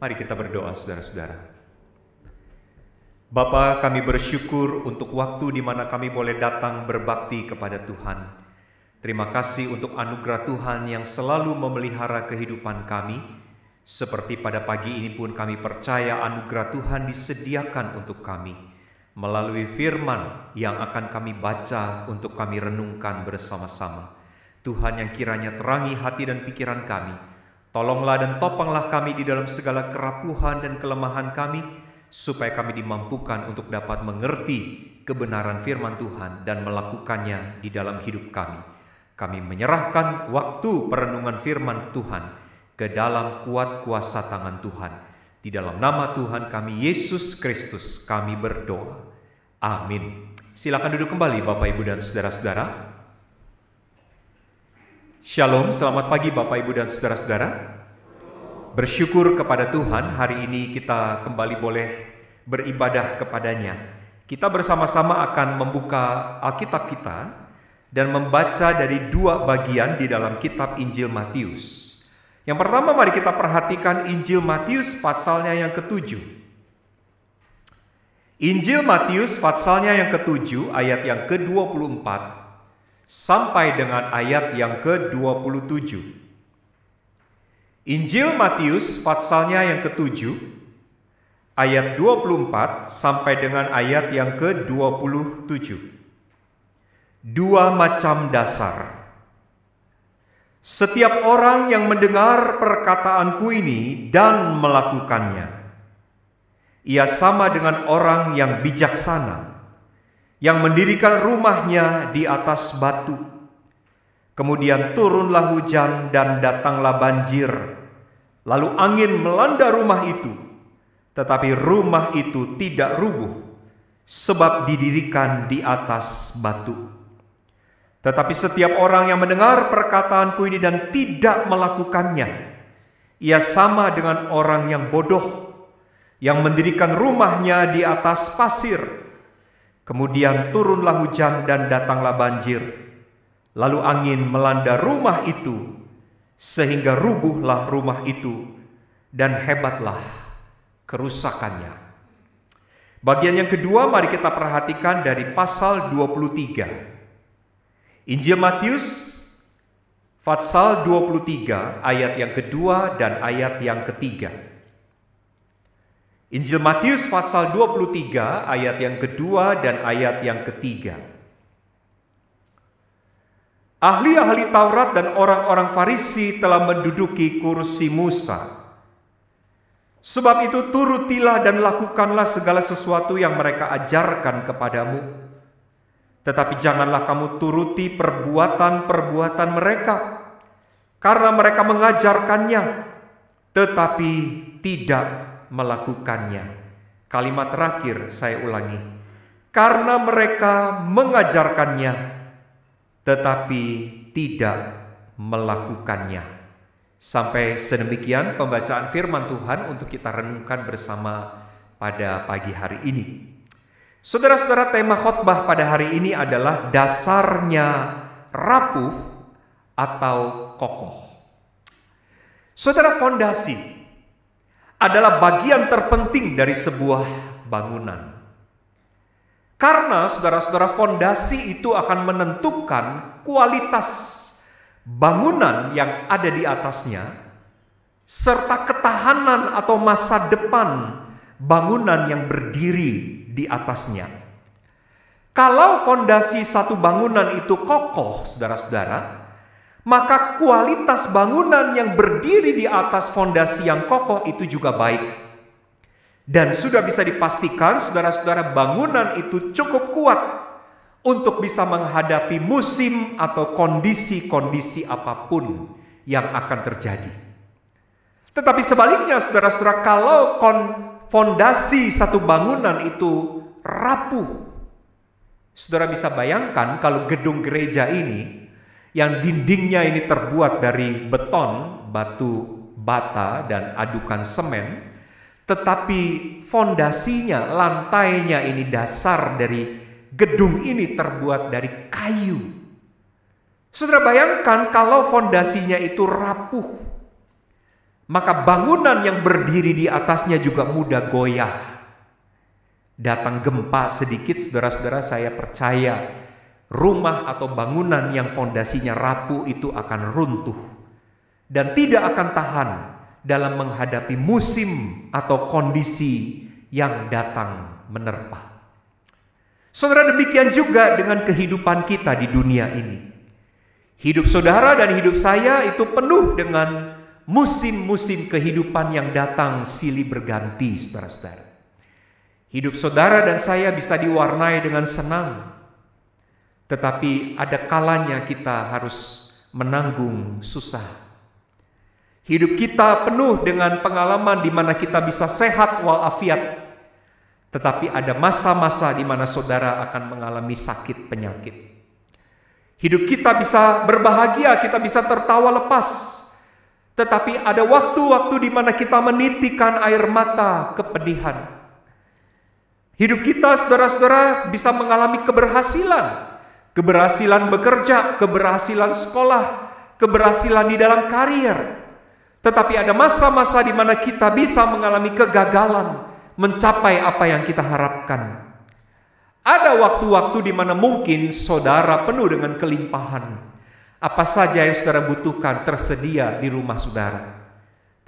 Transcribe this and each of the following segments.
Mari kita berdoa, saudara-saudara. Bapa, kami bersyukur untuk waktu di mana kami boleh datang berbakti kepada Tuhan. Terima kasih untuk anugerah Tuhan yang selalu memelihara kehidupan kami. Seperti pada pagi ini pun kami percaya anugerah Tuhan disediakan untuk kami melalui firman yang akan kami baca untuk kami renungkan bersama-sama. Tuhan yang kiranya terangi hati dan pikiran kami. Tolonglah dan topanglah kami di dalam segala kerapuhan dan kelemahan kami, supaya kami dimampukan untuk dapat mengerti kebenaran firman Tuhan dan melakukannya di dalam hidup kami. Kami menyerahkan waktu perenungan firman Tuhan ke dalam kuat kuasa tangan Tuhan. Di dalam nama Tuhan kami Yesus Kristus kami berdoa. Amin. Silakan duduk kembali Bapak, Ibu, dan saudara-saudara. Shalom, selamat pagi Bapak, Ibu, dan saudara-saudara. Bersyukur kepada Tuhan, hari ini kita kembali boleh beribadah kepadanya. Kita bersama-sama akan membuka Alkitab kita dan membaca dari dua bagian di dalam kitab Injil Matius. Yang pertama, mari kita perhatikan Injil Matius pasalnya yang ke-7. Injil Matius pasalnya yang ke-7 ayat yang ke-24 sampai dengan ayat yang ke-27. Injil Matius pasalnya yang ke-7 ayat 24 sampai dengan ayat yang ke-27. Dua macam dasar. Setiap orang yang mendengar perkataanku ini dan melakukannya, ia sama dengan orang yang bijaksana yang mendirikan rumahnya di atas batu. Kemudian turunlah hujan dan datanglah banjir, lalu angin melanda rumah itu, tetapi rumah itu tidak rubuh, sebab didirikan di atas batu. Tetapi setiap orang yang mendengar perkataanku ini dan tidak melakukannya, ia sama dengan orang yang bodoh, yang mendirikan rumahnya di atas pasir. Kemudian turunlah hujan dan datanglah banjir, lalu angin melanda rumah itu, sehingga rubuhlah rumah itu, dan hebatlah kerusakannya. Bagian yang kedua mari kita perhatikan dari pasal 23. Injil Matius pasal 23 ayat yang kedua dan ayat yang ketiga. Injil Matius pasal 23 ayat yang kedua dan ayat yang ketiga. Ahli-ahli Taurat dan orang-orang Farisi telah menduduki kursi Musa. Sebab itu turutilah dan lakukanlah segala sesuatu yang mereka ajarkan kepadamu. Tetapi janganlah kamu turuti perbuatan-perbuatan mereka, karena mereka mengajarkannya, tetapi tidak melakukannya. Kalimat terakhir saya ulangi. Karena mereka mengajarkannya, tetapi tidak melakukannya. Sampai sedemikian pembacaan firman Tuhan untuk kita renungkan bersama pada pagi hari ini. Saudara-saudara, tema khotbah pada hari ini adalah dasarnya rapuh atau kokoh. Saudara, fondasi adalah bagian terpenting dari sebuah bangunan. Karena saudara-saudara, fondasi itu akan menentukan kualitas bangunan yang ada di atasnya, serta ketahanan atau masa depan bangunan yang berdiri di atasnya. Kalau fondasi satu bangunan itu kokoh, saudara-saudara, maka kualitas bangunan yang berdiri di atas fondasi yang kokoh itu juga baik. Dan sudah bisa dipastikan, saudara-saudara, bangunan itu cukup kuat untuk bisa menghadapi musim atau kondisi-kondisi apapun yang akan terjadi. Tetapi sebaliknya, saudara-saudara, kalau fondasi satu bangunan itu rapuh, saudara bisa bayangkan kalau gedung gereja ini yang dindingnya ini terbuat dari beton, batu bata, dan adukan semen, tetapi fondasinya, lantainya ini, dasar dari gedung ini terbuat dari kayu. Saudara bayangkan kalau fondasinya itu rapuh, maka bangunan yang berdiri di atasnya juga mudah goyah. Datang gempa sedikit, saudara-saudara, saya percaya rumah atau bangunan yang fondasinya rapuh itu akan runtuh dan tidak akan tahan dalam menghadapi musim atau kondisi yang datang menerpa. Saudara, demikian juga dengan kehidupan kita di dunia ini. Hidup saudara dan hidup saya itu penuh dengan musim-musim kehidupan yang datang silih berganti, saudara-saudara. Hidup saudara dan saya bisa diwarnai dengan senang, tetapi ada kalanya kita harus menanggung susah. Hidup kita penuh dengan pengalaman di mana kita bisa sehat walafiat, tetapi ada masa-masa di mana saudara akan mengalami sakit penyakit. Hidup kita bisa berbahagia, kita bisa tertawa lepas, tetapi ada waktu-waktu di mana kita menitikan air mata kepedihan. Hidup kita, saudara-saudara, bisa mengalami keberhasilan. Keberhasilan bekerja, keberhasilan sekolah, keberhasilan di dalam karier. Tetapi ada masa-masa di mana kita bisa mengalami kegagalan, mencapai apa yang kita harapkan. Ada waktu-waktu di mana mungkin saudara penuh dengan kelimpahan. Apa saja yang saudara butuhkan tersedia di rumah saudara.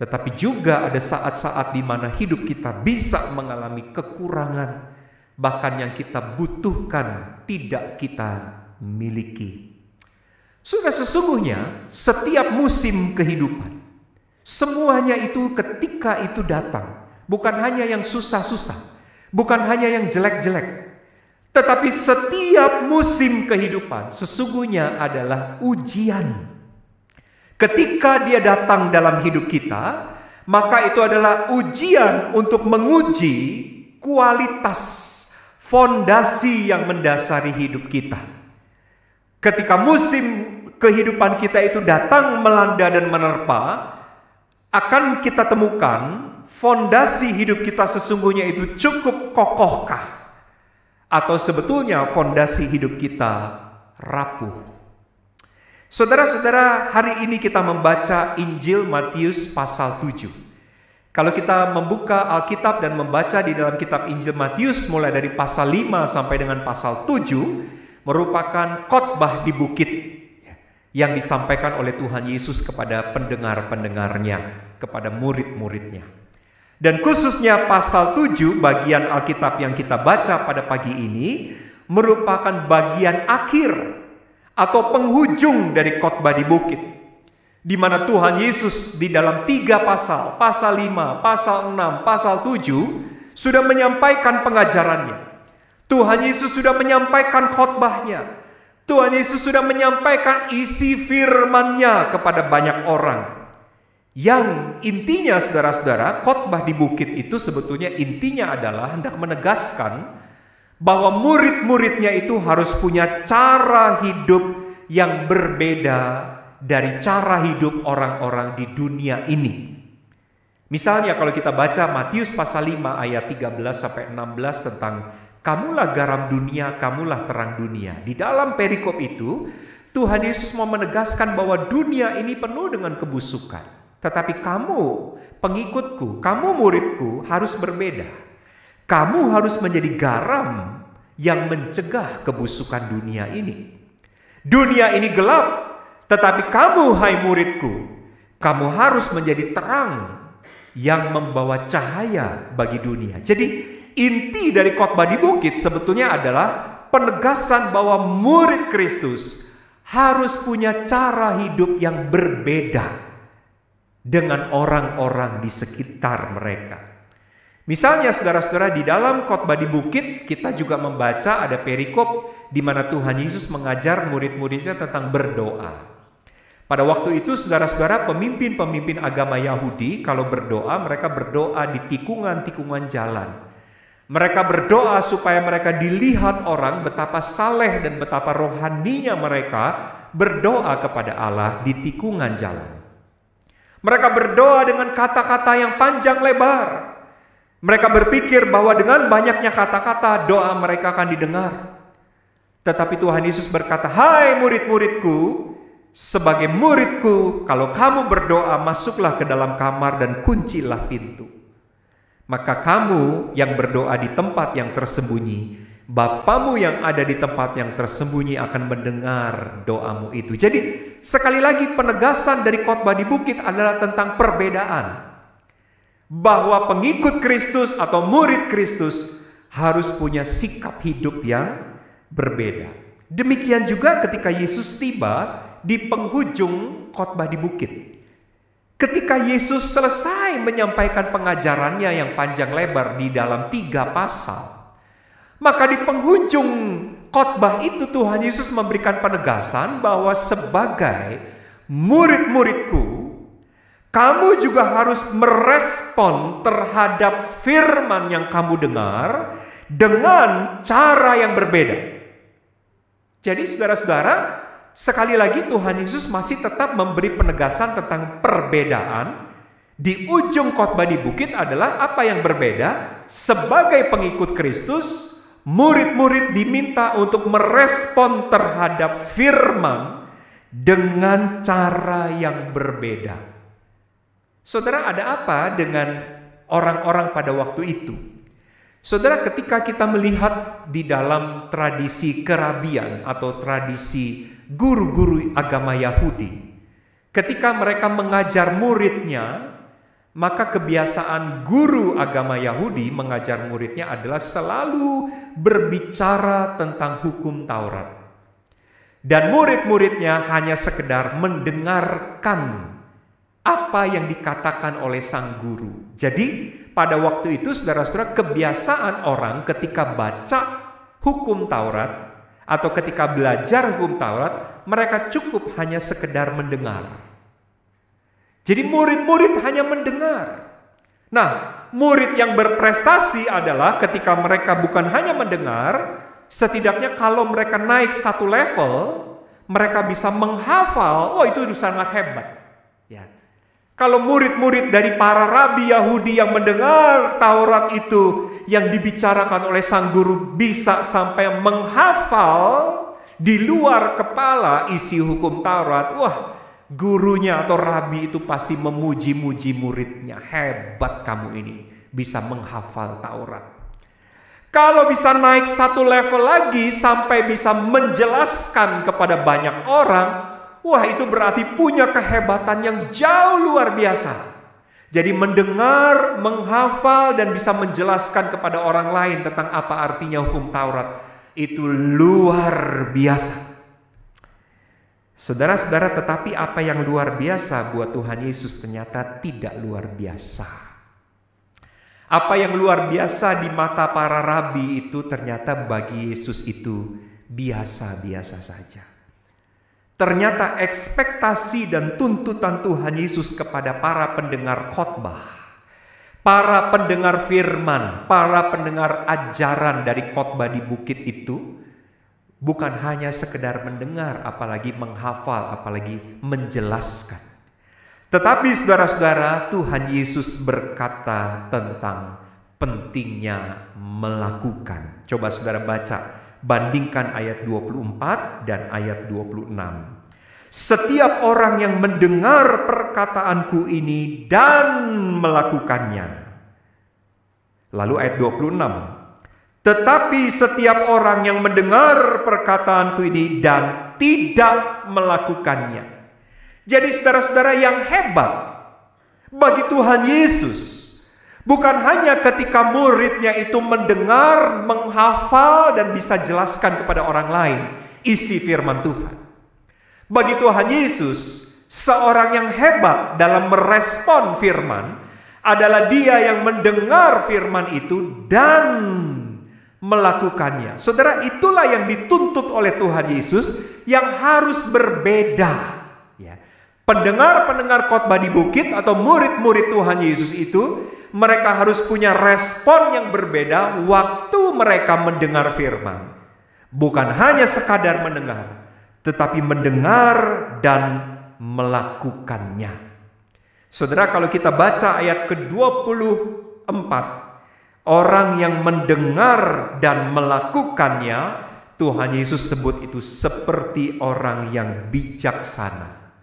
Tetapi juga ada saat-saat di mana hidup kita bisa mengalami kekurangan. Bahkan yang kita butuhkan tidak kita miliki. Sudah sesungguhnya setiap musim kehidupan, semuanya itu ketika itu datang. Bukan hanya yang susah-susah, bukan hanya yang jelek-jelek. Tetapi setiap musim kehidupan sesungguhnya adalah ujian. Ketika dia datang dalam hidup kita, maka itu adalah ujian untuk menguji kualitas fondasi yang mendasari hidup kita. Ketika musim kehidupan kita itu datang melanda dan menerpa, akan kita temukan fondasi hidup kita sesungguhnya itu cukup kokohkah, atau sebetulnya fondasi hidup kita rapuh. Saudara-saudara, hari ini kita membaca Injil Matius pasal 7. Kalau kita membuka Alkitab dan membaca di dalam kitab Injil Matius mulai dari pasal 5 sampai dengan pasal 7, merupakan khotbah di bukit yang disampaikan oleh Tuhan Yesus kepada pendengar-pendengarnya, kepada murid-muridnya. Dan khususnya pasal 7, bagian Alkitab yang kita baca pada pagi ini, merupakan bagian akhir atau penghujung dari khotbah di bukit, di mana Tuhan Yesus di dalam 3 pasal, pasal 5, pasal 6, pasal 7, sudah menyampaikan pengajarannya. Tuhan Yesus sudah menyampaikan khotbahnya. Tuhan Yesus sudah menyampaikan isi firman-Nya kepada banyak orang. Yang intinya, saudara-saudara, khotbah di bukit itu sebetulnya intinya adalah hendak menegaskan bahwa murid-muridnya itu harus punya cara hidup yang berbeda dari cara hidup orang-orang di dunia ini. Misalnya kalau kita baca Matius pasal 5 ayat 13 sampai 16 tentang kamulah garam dunia, kamulah terang dunia. Di dalam perikop itu Tuhan Yesus mau menegaskan bahwa dunia ini penuh dengan kebusukan. Tetapi kamu, pengikutku, kamu muridku harus berbeda. Kamu harus menjadi garam yang mencegah kebusukan dunia ini. Dunia ini gelap, tetapi kamu, hai muridku, kamu harus menjadi terang yang membawa cahaya bagi dunia. Jadi inti dari khotbah di bukit sebetulnya adalah penegasan bahwa murid Kristus harus punya cara hidup yang berbeda dengan orang-orang di sekitar mereka. Misalnya saudara-saudara, di dalam khotbah di bukit kita juga membaca ada perikop di mana Tuhan Yesus mengajar murid-muridnya tentang berdoa. Pada waktu itu saudara-saudara, pemimpin-pemimpin agama Yahudi kalau berdoa, mereka berdoa di tikungan-tikungan jalan. Mereka berdoa supaya mereka dilihat orang betapa saleh dan betapa rohaninya mereka berdoa kepada Allah di tikungan jalan. Mereka berdoa dengan kata-kata yang panjang lebar. Mereka berpikir bahwa dengan banyaknya kata-kata doa mereka akan didengar. Tetapi Tuhan Yesus berkata, "Hai murid-muridku, sebagai muridku, kalau kamu berdoa, masuklah ke dalam kamar dan kuncilah pintu. Maka kamu yang berdoa di tempat yang tersembunyi, Bapamu yang ada di tempat yang tersembunyi akan mendengar doamu itu. Jadi sekali lagi penegasan dari khotbah di bukit adalah tentang perbedaan. Bahwa pengikut Kristus atau murid Kristus harus punya sikap hidup yang berbeda. Demikian juga ketika Yesus tiba di penghujung khotbah di bukit. Ketika Yesus selesai menyampaikan pengajarannya yang panjang lebar di dalam 3 pasal, maka di penghujung khotbah itu Tuhan Yesus memberikan penegasan bahwa sebagai murid-muridku, kamu juga harus merespon terhadap firman yang kamu dengar dengan cara yang berbeda. Jadi saudara-saudara, sekali lagi Tuhan Yesus masih tetap memberi penegasan tentang perbedaan. Di ujung khotbah di bukit adalah apa yang berbeda. Sebagai pengikut Kristus, murid-murid diminta untuk merespon terhadap firman dengan cara yang berbeda. Saudara, ada apa dengan orang-orang pada waktu itu? Saudara, ketika kita melihat di dalam tradisi kerabian atau tradisi guru-guru agama Yahudi, ketika mereka mengajar muridnya, maka kebiasaan guru agama Yahudi mengajar muridnya adalah selalu berbicara tentang hukum Taurat. Dan murid-muridnya hanya sekedar mendengarkan apa yang dikatakan oleh sang guru. Jadi pada waktu itu saudara-saudara, kebiasaan orang ketika baca hukum Taurat atau ketika belajar hukum Taurat, mereka cukup hanya sekedar mendengar. Jadi murid-murid hanya mendengar. Nah, murid yang berprestasi adalah ketika mereka bukan hanya mendengar, setidaknya kalau mereka naik 1 level, mereka bisa menghafal. Oh, itu sangat hebat. Ya. Kalau murid-murid dari para rabi Yahudi yang mendengar Taurat itu yang dibicarakan oleh sang guru bisa sampai menghafal di luar kepala isi hukum Taurat, wah, gurunya atau rabi itu pasti memuji-muji muridnya. Hebat kamu ini, bisa menghafal Taurat. Kalau bisa naik 1 level lagi sampai bisa menjelaskan kepada banyak orang, wah, itu berarti punya kehebatan yang jauh luar biasa. Jadi mendengar, menghafal, dan bisa menjelaskan kepada orang lain tentang apa artinya hukum Taurat, itu luar biasa. Saudara-saudara, tetapi apa yang luar biasa buat Tuhan Yesus ternyata tidak luar biasa. Apa yang luar biasa di mata para rabi itu ternyata bagi Yesus itu biasa-biasa saja. Ternyata ekspektasi dan tuntutan Tuhan Yesus kepada para pendengar khotbah, para pendengar firman, para pendengar ajaran dari khotbah di bukit itu bukan hanya sekedar mendengar, apalagi menghafal, apalagi menjelaskan. Tetapi saudara-saudara, Tuhan Yesus berkata tentang pentingnya melakukan. Coba saudara baca. Bandingkan ayat 24 dan ayat 26. Setiap orang yang mendengar perkataanku ini dan melakukannya. Lalu ayat 26. Tetapi setiap orang yang mendengar perkataanku ini dan tidak melakukannya. Jadi saudara-saudara, yang hebat bagi Tuhan Yesus bukan hanya ketika muridnya itu mendengar, menghafal, dan bisa jelaskan kepada orang lain isi firman Tuhan. Bagi Tuhan Yesus, seorang yang hebat dalam merespon firman adalah dia yang mendengar firman itu dan melakukannya. Saudara, itulah yang dituntut oleh Tuhan Yesus yang harus berbeda. Ya. Pendengar-pendengar khotbah di bukit atau murid-murid Tuhan Yesus itu, mereka harus punya respon yang berbeda waktu mereka mendengar firman. Bukan hanya sekadar mendengar, tetapi mendengar dan melakukannya. Saudara, kalau kita baca ayat ke-24, orang yang mendengar dan melakukannya, Tuhan Yesus sebut itu seperti orang yang bijaksana.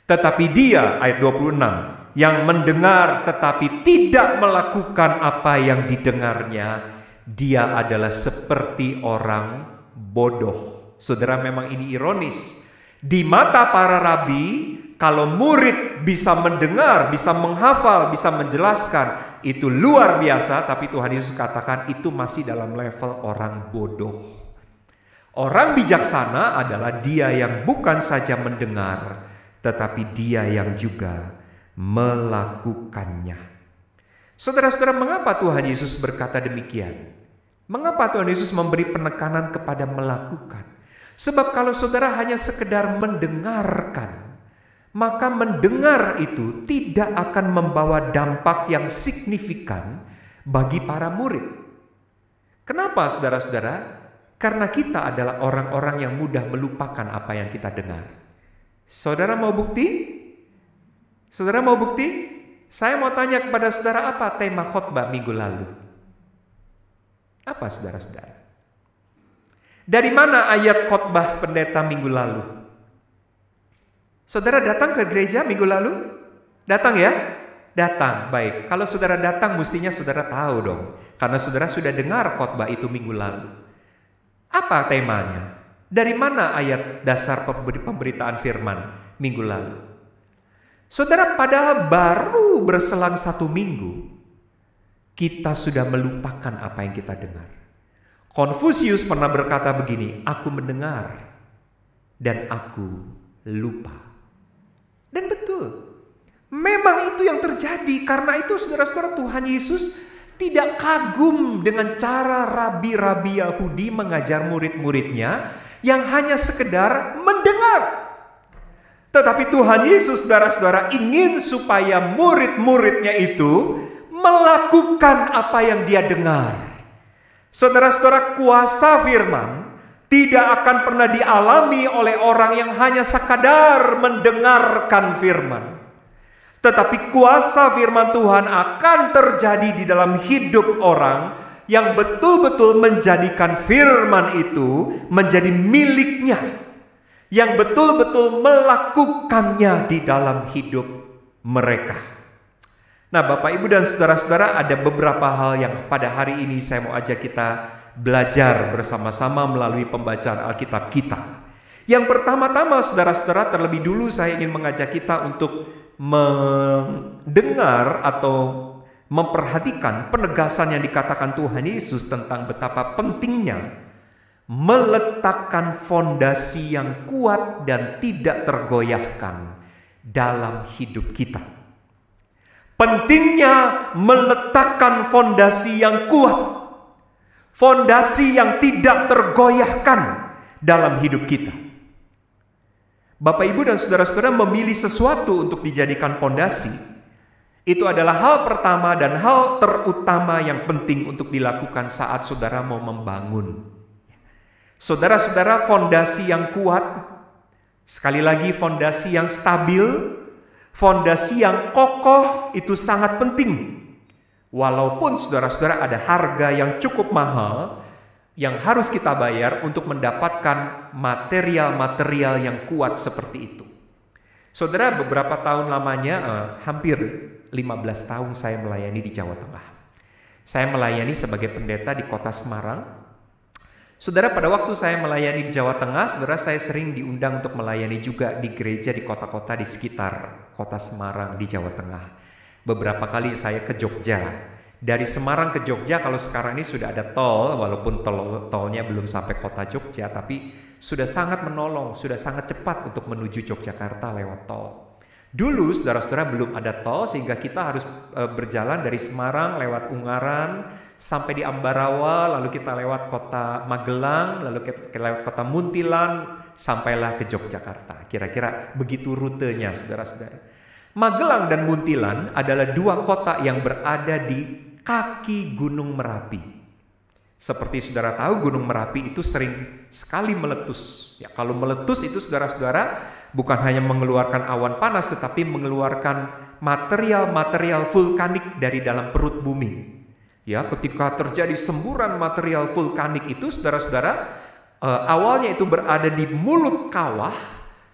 Tetapi dia, ayat 26, yang mendengar tetapi tidak melakukan apa yang didengarnya, dia adalah seperti orang bodoh. Saudara, memang ini ironis. Di mata para rabi, kalau murid bisa mendengar, bisa menghafal, bisa menjelaskan, itu luar biasa. Tapi Tuhan Yesus katakan itu masih dalam level orang bodoh. Orang bijaksana adalah dia yang bukan saja mendengar, tetapi dia yang juga melakukannya. Saudara-saudara, mengapa Tuhan Yesus berkata demikian? Mengapa Tuhan Yesus memberi penekanan kepada melakukan? Sebab kalau saudara hanya sekedar mendengarkan, maka mendengar itu tidak akan membawa dampak yang signifikan bagi para murid. Kenapa, saudara-saudara? Karena kita adalah orang-orang yang mudah melupakan apa yang kita dengar. Saudara mau bukti? Saudara mau bukti? Saya mau tanya kepada saudara, apa tema khotbah minggu lalu? Apa, saudara-saudara? Dari mana ayat khotbah pendeta minggu lalu? Saudara datang ke gereja minggu lalu? Datang ya? Datang, baik. Kalau saudara datang, mestinya saudara tahu dong. Karena saudara sudah dengar khotbah itu minggu lalu. Apa temanya? Dari mana ayat dasar pemberitaan firman minggu lalu? Saudara, padahal baru berselang 1 minggu, kita sudah melupakan apa yang kita dengar. Konfusius pernah berkata begini, aku mendengar dan aku lupa. Dan betul, memang itu yang terjadi. Karena itu saudara-saudara, Tuhan Yesus tidak kagum dengan cara rabi-rabi Yahudi mengajar murid-muridnya yang hanya sekedar mendengar. Tetapi Tuhan Yesus, saudara-saudara, ingin supaya murid-muridnya itu melakukan apa yang dia dengar. Saudara-saudara, kuasa firman tidak akan pernah dialami oleh orang yang hanya sekadar mendengarkan firman. Tetapi kuasa firman Tuhan akan terjadi di dalam hidup orang yang betul-betul menjadikan firman itu menjadi miliknya, yang betul-betul melakukannya di dalam hidup mereka. Nah, Bapak, Ibu, dan saudara-saudara, ada beberapa hal yang pada hari ini saya mau ajak kita belajar bersama-sama melalui pembacaan Alkitab kita. Yang pertama-tama, saudara-saudara, terlebih dulu saya ingin mengajak kita untuk mendengar atau memperhatikan penegasan yang dikatakan Tuhan Yesus tentang betapa pentingnya meletakkan fondasi yang kuat dan tidak tergoyahkan dalam hidup kita. Pentingnya meletakkan fondasi yang kuat, fondasi yang tidak tergoyahkan dalam hidup kita. Bapak, Ibu, dan saudara-saudara, memilih sesuatu untuk dijadikan fondasi, itu adalah hal pertama dan hal terutama yang penting untuk dilakukan saat saudara mau membangun. Saudara-saudara, fondasi yang kuat, sekali lagi fondasi yang stabil, fondasi yang kokoh itu sangat penting. Walaupun saudara-saudara ada harga yang cukup mahal yang harus kita bayar untuk mendapatkan material-material yang kuat seperti itu. Saudara, beberapa tahun lamanya, hampir 15 tahun saya melayani di Jawa Tengah. Saya melayani sebagai pendeta di kota Semarang. Saudara, pada waktu saya melayani di Jawa Tengah, saudara, saya sering diundang untuk melayani juga di gereja di kota-kota di sekitar kota Semarang di Jawa Tengah. Beberapa kali saya ke Jogja. Dari Semarang ke Jogja, kalau sekarang ini sudah ada tol, walaupun tolnya belum sampai kota Jogja, tapi sudah sangat menolong, sudah sangat cepat untuk menuju Yogyakarta lewat tol. Dulu saudara-saudara belum ada tol, sehingga kita harus berjalan dari Semarang lewat Ungaran sampai di Ambarawa, lalu kita lewat kota Magelang, lalu kita lewat kota Muntilan, sampailah ke Yogyakarta. Kira-kira begitu rutenya, saudara-saudara. Magelang dan Muntilan adalah dua kota yang berada di kaki Gunung Merapi. Seperti saudara tahu, Gunung Merapi itu sering sekali meletus. Ya, kalau meletus itu saudara-saudara bukan hanya mengeluarkan awan panas, tetapi mengeluarkan material-material vulkanik dari dalam perut bumi. Ya, ketika terjadi semburan material vulkanik itu, saudara-saudara, Awalnya itu berada di mulut kawah,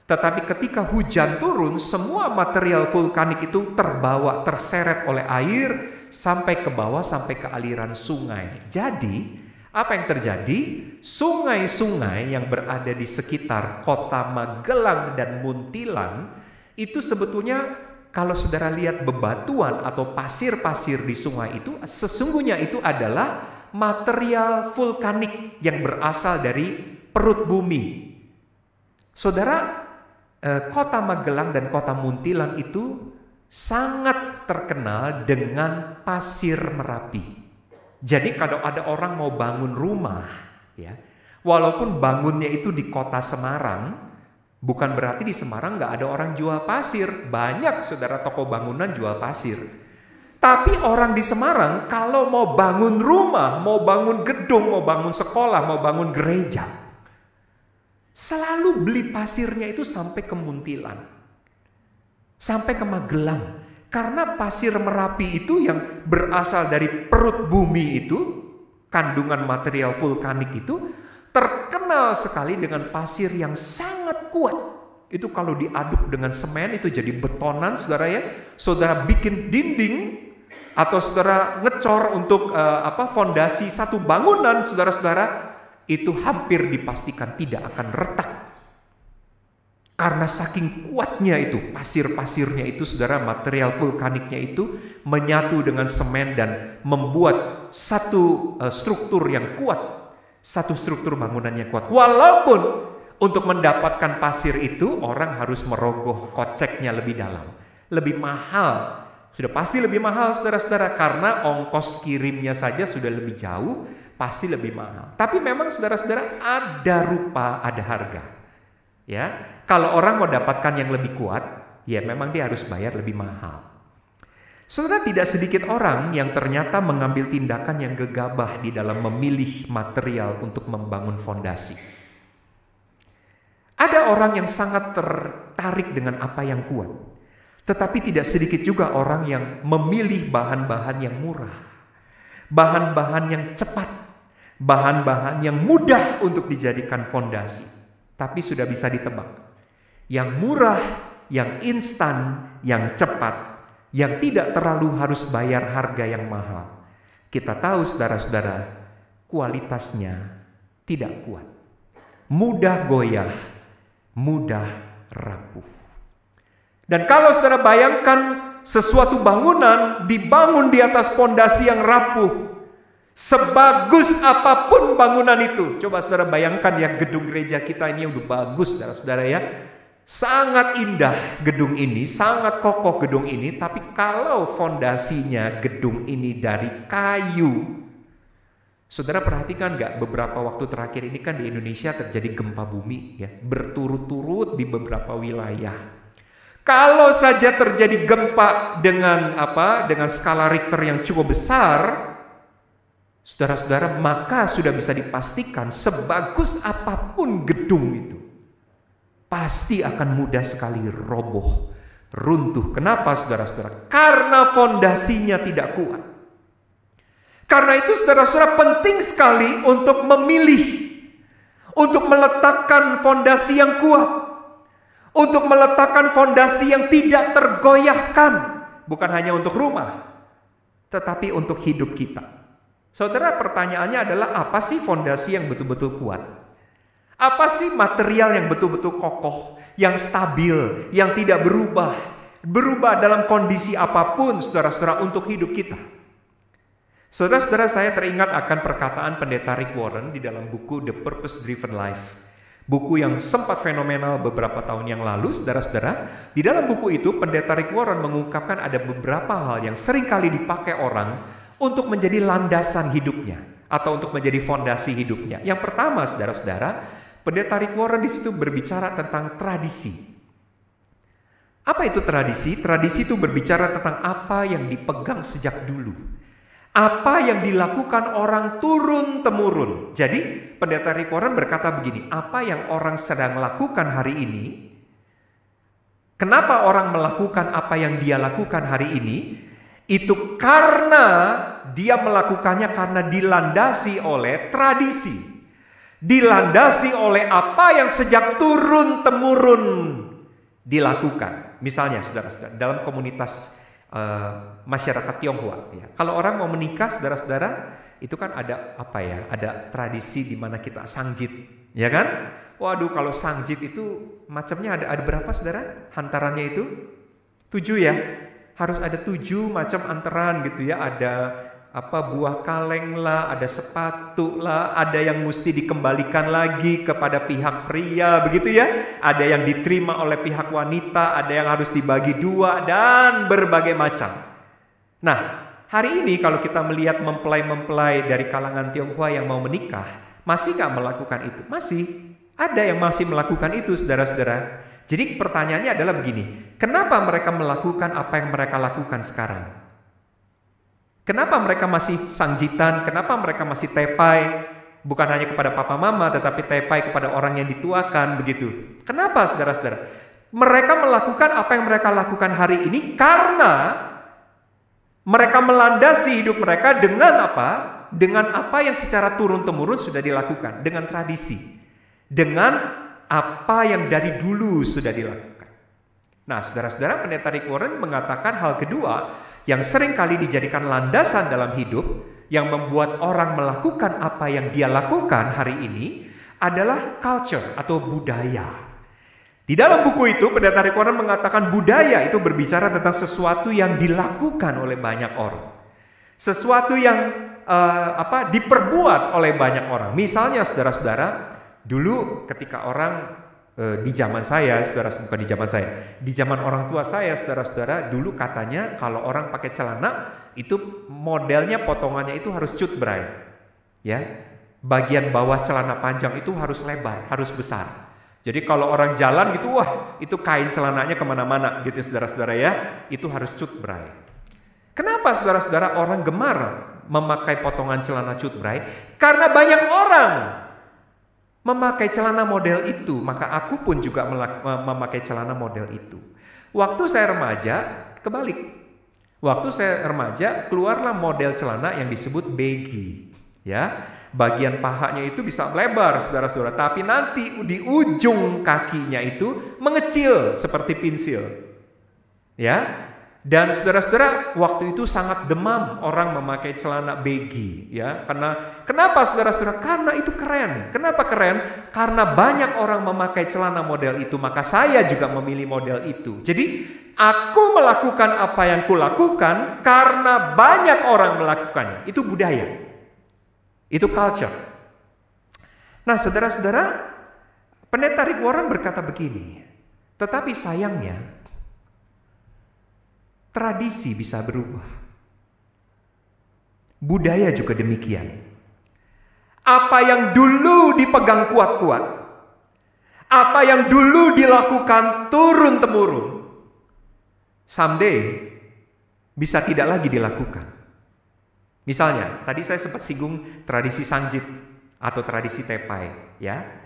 tetapi ketika hujan turun, semua material vulkanik itu terbawa, terseret oleh air sampai ke bawah, sampai ke aliran sungai. Jadi, apa yang terjadi? Sungai-sungai yang berada di sekitar kota Magelang dan Muntilan itu sebetulnya, kalau saudara lihat bebatuan atau pasir-pasir di sungai itu, sesungguhnya itu adalah material vulkanik yang berasal dari perut bumi. Saudara, kota Magelang dan kota Muntilan itu sangat terkenal dengan pasir Merapi. Jadi kalau ada orang mau bangun rumah, ya, walaupun bangunnya itu di kota Semarang, bukan berarti di Semarang nggak ada orang jual pasir. Banyak saudara toko bangunan jual pasir. Tapi orang di Semarang kalau mau bangun rumah, mau bangun gedung, mau bangun sekolah, mau bangun gereja, selalu beli pasirnya itu sampai ke Muntilan, sampai ke Magelang. Karena pasir Merapi itu yang berasal dari perut bumi itu, kandungan material vulkanik itu, terkenal sekali dengan pasir yang sangat kuat. Itu kalau diaduk dengan semen itu jadi betonan, saudara ya. Saudara bikin dinding atau saudara ngecor untuk fondasi satu bangunan, saudara-saudara, itu hampir dipastikan tidak akan retak. Karena saking kuatnya itu, pasir-pasirnya itu, saudara, material vulkaniknya itu menyatu dengan semen dan membuat satu struktur yang kuat, satu struktur bangunan yang kuat. Walaupun untuk mendapatkan pasir itu orang harus merogoh koceknya lebih dalam, lebih mahal. Sudah pasti lebih mahal, saudara-saudara, karena ongkos kirimnya saja sudah lebih jauh, pasti lebih mahal. Tapi memang saudara-saudara ada rupa, ada harga. Ya, kalau orang mau dapatkan yang lebih kuat, ya memang dia harus bayar lebih mahal. Saudara, tidak sedikit orang yang ternyata mengambil tindakan yang gegabah di dalam memilih material untuk membangun fondasi. Ada orang yang sangat tertarik dengan apa yang kuat. Tetapi tidak sedikit juga orang yang memilih bahan-bahan yang murah, bahan-bahan yang cepat, bahan-bahan yang mudah untuk dijadikan fondasi. Tapi sudah bisa ditebak. Yang murah, yang instan, yang cepat, yang tidak terlalu harus bayar harga yang mahal. Kita tahu saudara-saudara, kualitasnya tidak kuat. Mudah goyah, mudah rapuh. Dan kalau saudara bayangkan sesuatu bangunan dibangun di atas fondasi yang rapuh, sebagus apapun bangunan itu. Coba saudara bayangkan ya, gedung gereja kita ini udah bagus, saudara-saudara ya. Sangat indah gedung ini, sangat kokoh gedung ini. Tapi kalau fondasinya gedung ini dari kayu, saudara perhatikan gak, beberapa waktu terakhir ini kan di Indonesia terjadi gempa bumi ya, berturut-turut di beberapa wilayah. Kalau saja terjadi gempa dengan skala Richter yang cukup besar, saudara-saudara, maka sudah bisa dipastikan sebagus apapun gedung itu, pasti akan mudah sekali roboh, runtuh. Kenapa saudara-saudara? Karena fondasinya tidak kuat. Karena itu saudara-saudara penting sekali untuk memilih, untuk meletakkan fondasi yang kuat, untuk meletakkan fondasi yang tidak tergoyahkan. Bukan hanya untuk rumah, tetapi untuk hidup kita. Saudara, pertanyaannya adalah apa sih fondasi yang betul-betul kuat? Apa sih material yang betul-betul kokoh, yang stabil, yang tidak berubah dalam kondisi apapun, saudara-saudara, untuk hidup kita? Saudara-saudara, saya teringat akan perkataan pendeta Rick Warren di dalam buku The Purpose Driven Life. Buku yang sempat fenomenal beberapa tahun yang lalu, saudara-saudara. Di dalam buku itu, pendeta Rick Warren mengungkapkan ada beberapa hal yang seringkali dipakai orang untuk menjadi landasan hidupnya atau untuk menjadi fondasi hidupnya. Yang pertama, saudara-saudara, pendeta Rick Warren di situ berbicara tentang tradisi. Apa itu tradisi? Tradisi itu berbicara tentang apa yang dipegang sejak dulu. Apa yang dilakukan orang turun-temurun. Jadi pendeta Rick Warren berkata begini, apa yang orang sedang lakukan hari ini, kenapa orang melakukan apa yang dia lakukan hari ini, itu karena dia melakukannya karena dilandasi oleh tradisi. dilandasi oleh apa yang sejak turun-temurun dilakukan. Misalnya, saudara-saudara, dalam komunitas masyarakat Tionghoa, ya, kalau orang mau menikah, saudara-saudara, itu kan ada apa ya? Ada tradisi di mana kita sangjit, ya kan? Waduh, kalau sangjit itu macamnya ada berapa, saudara? Hantarannya itu 7 ya. Harus ada 7 macam antaran gitu ya. Ada buah kaleng lah, ada sepatu lah, ada yang mesti dikembalikan lagi kepada pihak pria, begitu ya. Ada yang diterima oleh pihak wanita, ada yang harus dibagi 2 dan berbagai macam. Nah, hari ini kalau kita melihat mempelai-mempelai dari kalangan Tionghoa yang mau menikah, masih gak melakukan itu? Masih. Ada yang masih melakukan itu, saudara-saudara. Jadi pertanyaannya adalah begini, kenapa mereka melakukan apa yang mereka lakukan sekarang? Kenapa mereka masih sangjitan? Kenapa mereka masih tepai? Bukan hanya kepada papa mama, tetapi tepai kepada orang yang dituakan, begitu. Kenapa, saudara-saudara? Mereka melakukan apa yang mereka lakukan hari ini karena mereka melandasi hidup mereka dengan apa? Dengan apa yang secara turun-temurun sudah dilakukan, dengan tradisi, dengan apa yang dari dulu sudah dilakukan. Nah, saudara-saudara, Pendeta Rick Warren mengatakan hal kedua yang sering kali dijadikan landasan dalam hidup, yang membuat orang melakukan apa yang dia lakukan hari ini adalah culture atau budaya. Di dalam buku itu, Pendeta Rick Warren mengatakan budaya itu berbicara tentang sesuatu yang dilakukan oleh banyak orang. Sesuatu yang diperbuat oleh banyak orang. Misalnya, saudara-saudara, dulu ketika orang di zaman saya, bukan di zaman saya, di zaman orang tua saya, saudara-saudara, dulu katanya kalau orang pakai celana itu modelnya potongannya itu harus cutbray, ya. Bagian bawah celana panjang itu harus lebar, harus besar. Jadi kalau orang jalan gitu, wah itu kain celananya kemana-mana gitu, saudara-saudara ya, itu harus cutbray. Kenapa, saudara-saudara, orang gemar memakai potongan celana cutbray? Karena banyak orang memakai celana model itu, maka aku pun juga memakai celana model itu. Waktu saya remaja, kebalik. Waktu saya remaja, keluarlah model celana yang disebut baggy. Ya, bagian pahanya itu bisa lebar, saudara-saudara, tapi nanti di ujung kakinya itu mengecil seperti pensil. Ya. Dan saudara-saudara, waktu itu sangat demam orang memakai celana baggy, ya. Kenapa, saudara-saudara? Karena itu keren. Kenapa keren? Karena banyak orang memakai celana model itu, maka saya juga memilih model itu. Jadi, aku melakukan apa yang kulakukan karena banyak orang melakukannya. Itu budaya. Itu culture. Nah, saudara-saudara, Pendeta Rick Warren berkata begini, tetapi sayangnya tradisi bisa berubah. Budaya juga demikian. Apa yang dulu dipegang kuat-kuat, apa yang dulu dilakukan turun-temurun, someday bisa tidak lagi dilakukan. Misalnya, tadi saya sempat singgung tradisi sangjit atau tradisi tepai, ya.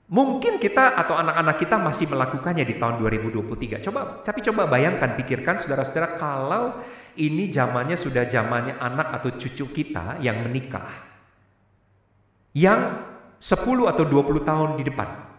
Mungkin kita atau anak-anak kita masih melakukannya di tahun 2023. Coba bayangkan, pikirkan, saudara-saudara, kalau ini zamannya sudah zamannya anak atau cucu kita yang menikah, yang 10 atau 20 tahun di depan.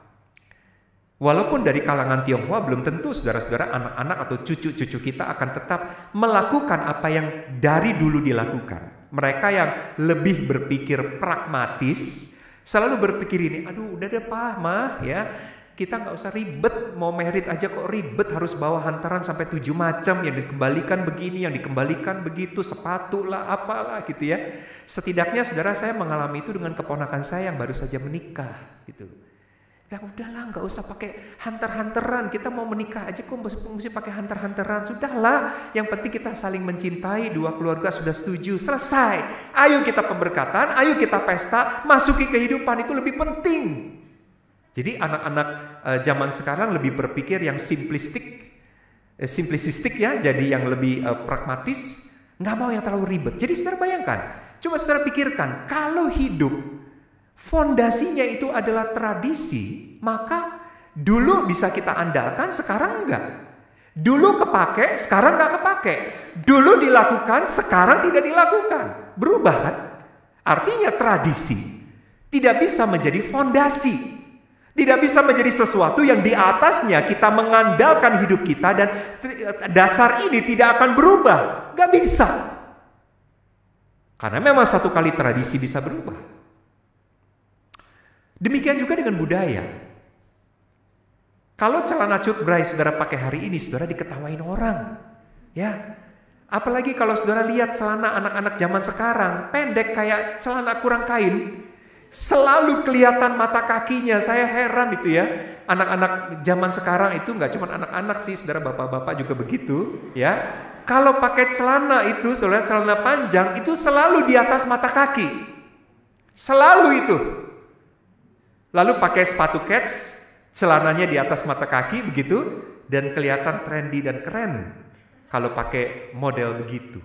Walaupun dari kalangan Tionghoa, belum tentu, saudara-saudara, anak-anak atau cucu-cucu kita akan tetap melakukan apa yang dari dulu dilakukan. Mereka yang lebih berpikir pragmatis, selalu berpikir ini, aduh udah deh Pak, Mah, ya, kita nggak usah ribet, mau merit aja kok ribet, harus bawa hantaran sampai 7 macam, yang dikembalikan begini, yang dikembalikan begitu, sepatu lah, apalah gitu ya. Setidaknya, saudara, saya mengalami itu dengan keponakan saya yang baru saja menikah, gitu. Ya udahlah, nggak usah pakai hantar-hantaran, kita mau menikah aja kok mesti pakai hantar-hantaran, sudahlah. Yang penting kita saling mencintai, dua keluarga sudah setuju, selesai. Ayo kita pemberkatan, ayo kita pesta, masuki kehidupan, itu lebih penting. Jadi anak-anak zaman sekarang lebih berpikir yang simplistik ya, jadi yang lebih pragmatis, nggak mau yang terlalu ribet. Jadi saudara bayangkan, coba saudara pikirkan, kalau hidup fondasinya itu adalah tradisi, maka dulu bisa kita andalkan, sekarang enggak. Dulu kepake, sekarang enggak kepake. Dulu dilakukan, sekarang tidak dilakukan. Berubah kan? Artinya tradisi Tidak bisa menjadi fondasi. Tidak bisa menjadi sesuatu yang di atasnya kita mengandalkan hidup kita dan dasar ini tidak akan berubah. Gak bisa. Karena memang satu kali tradisi bisa berubah. Demikian juga dengan budaya. Kalau celana cut bray saudara pakai hari ini, saudara diketawain orang. Ya, apalagi kalau saudara lihat celana anak-anak zaman sekarang, pendek kayak celana kurang kain. Selalu kelihatan mata kakinya. Saya heran itu ya. Anak-anak zaman sekarang itu nggak cuma anak-anak sih, saudara, bapak-bapak juga begitu. Ya, kalau pakai celana itu, saudara, celana panjang itu selalu di atas mata kaki. Selalu itu. Lalu pakai sepatu kets, celananya di atas mata kaki begitu, dan kelihatan trendy dan keren kalau pakai model begitu.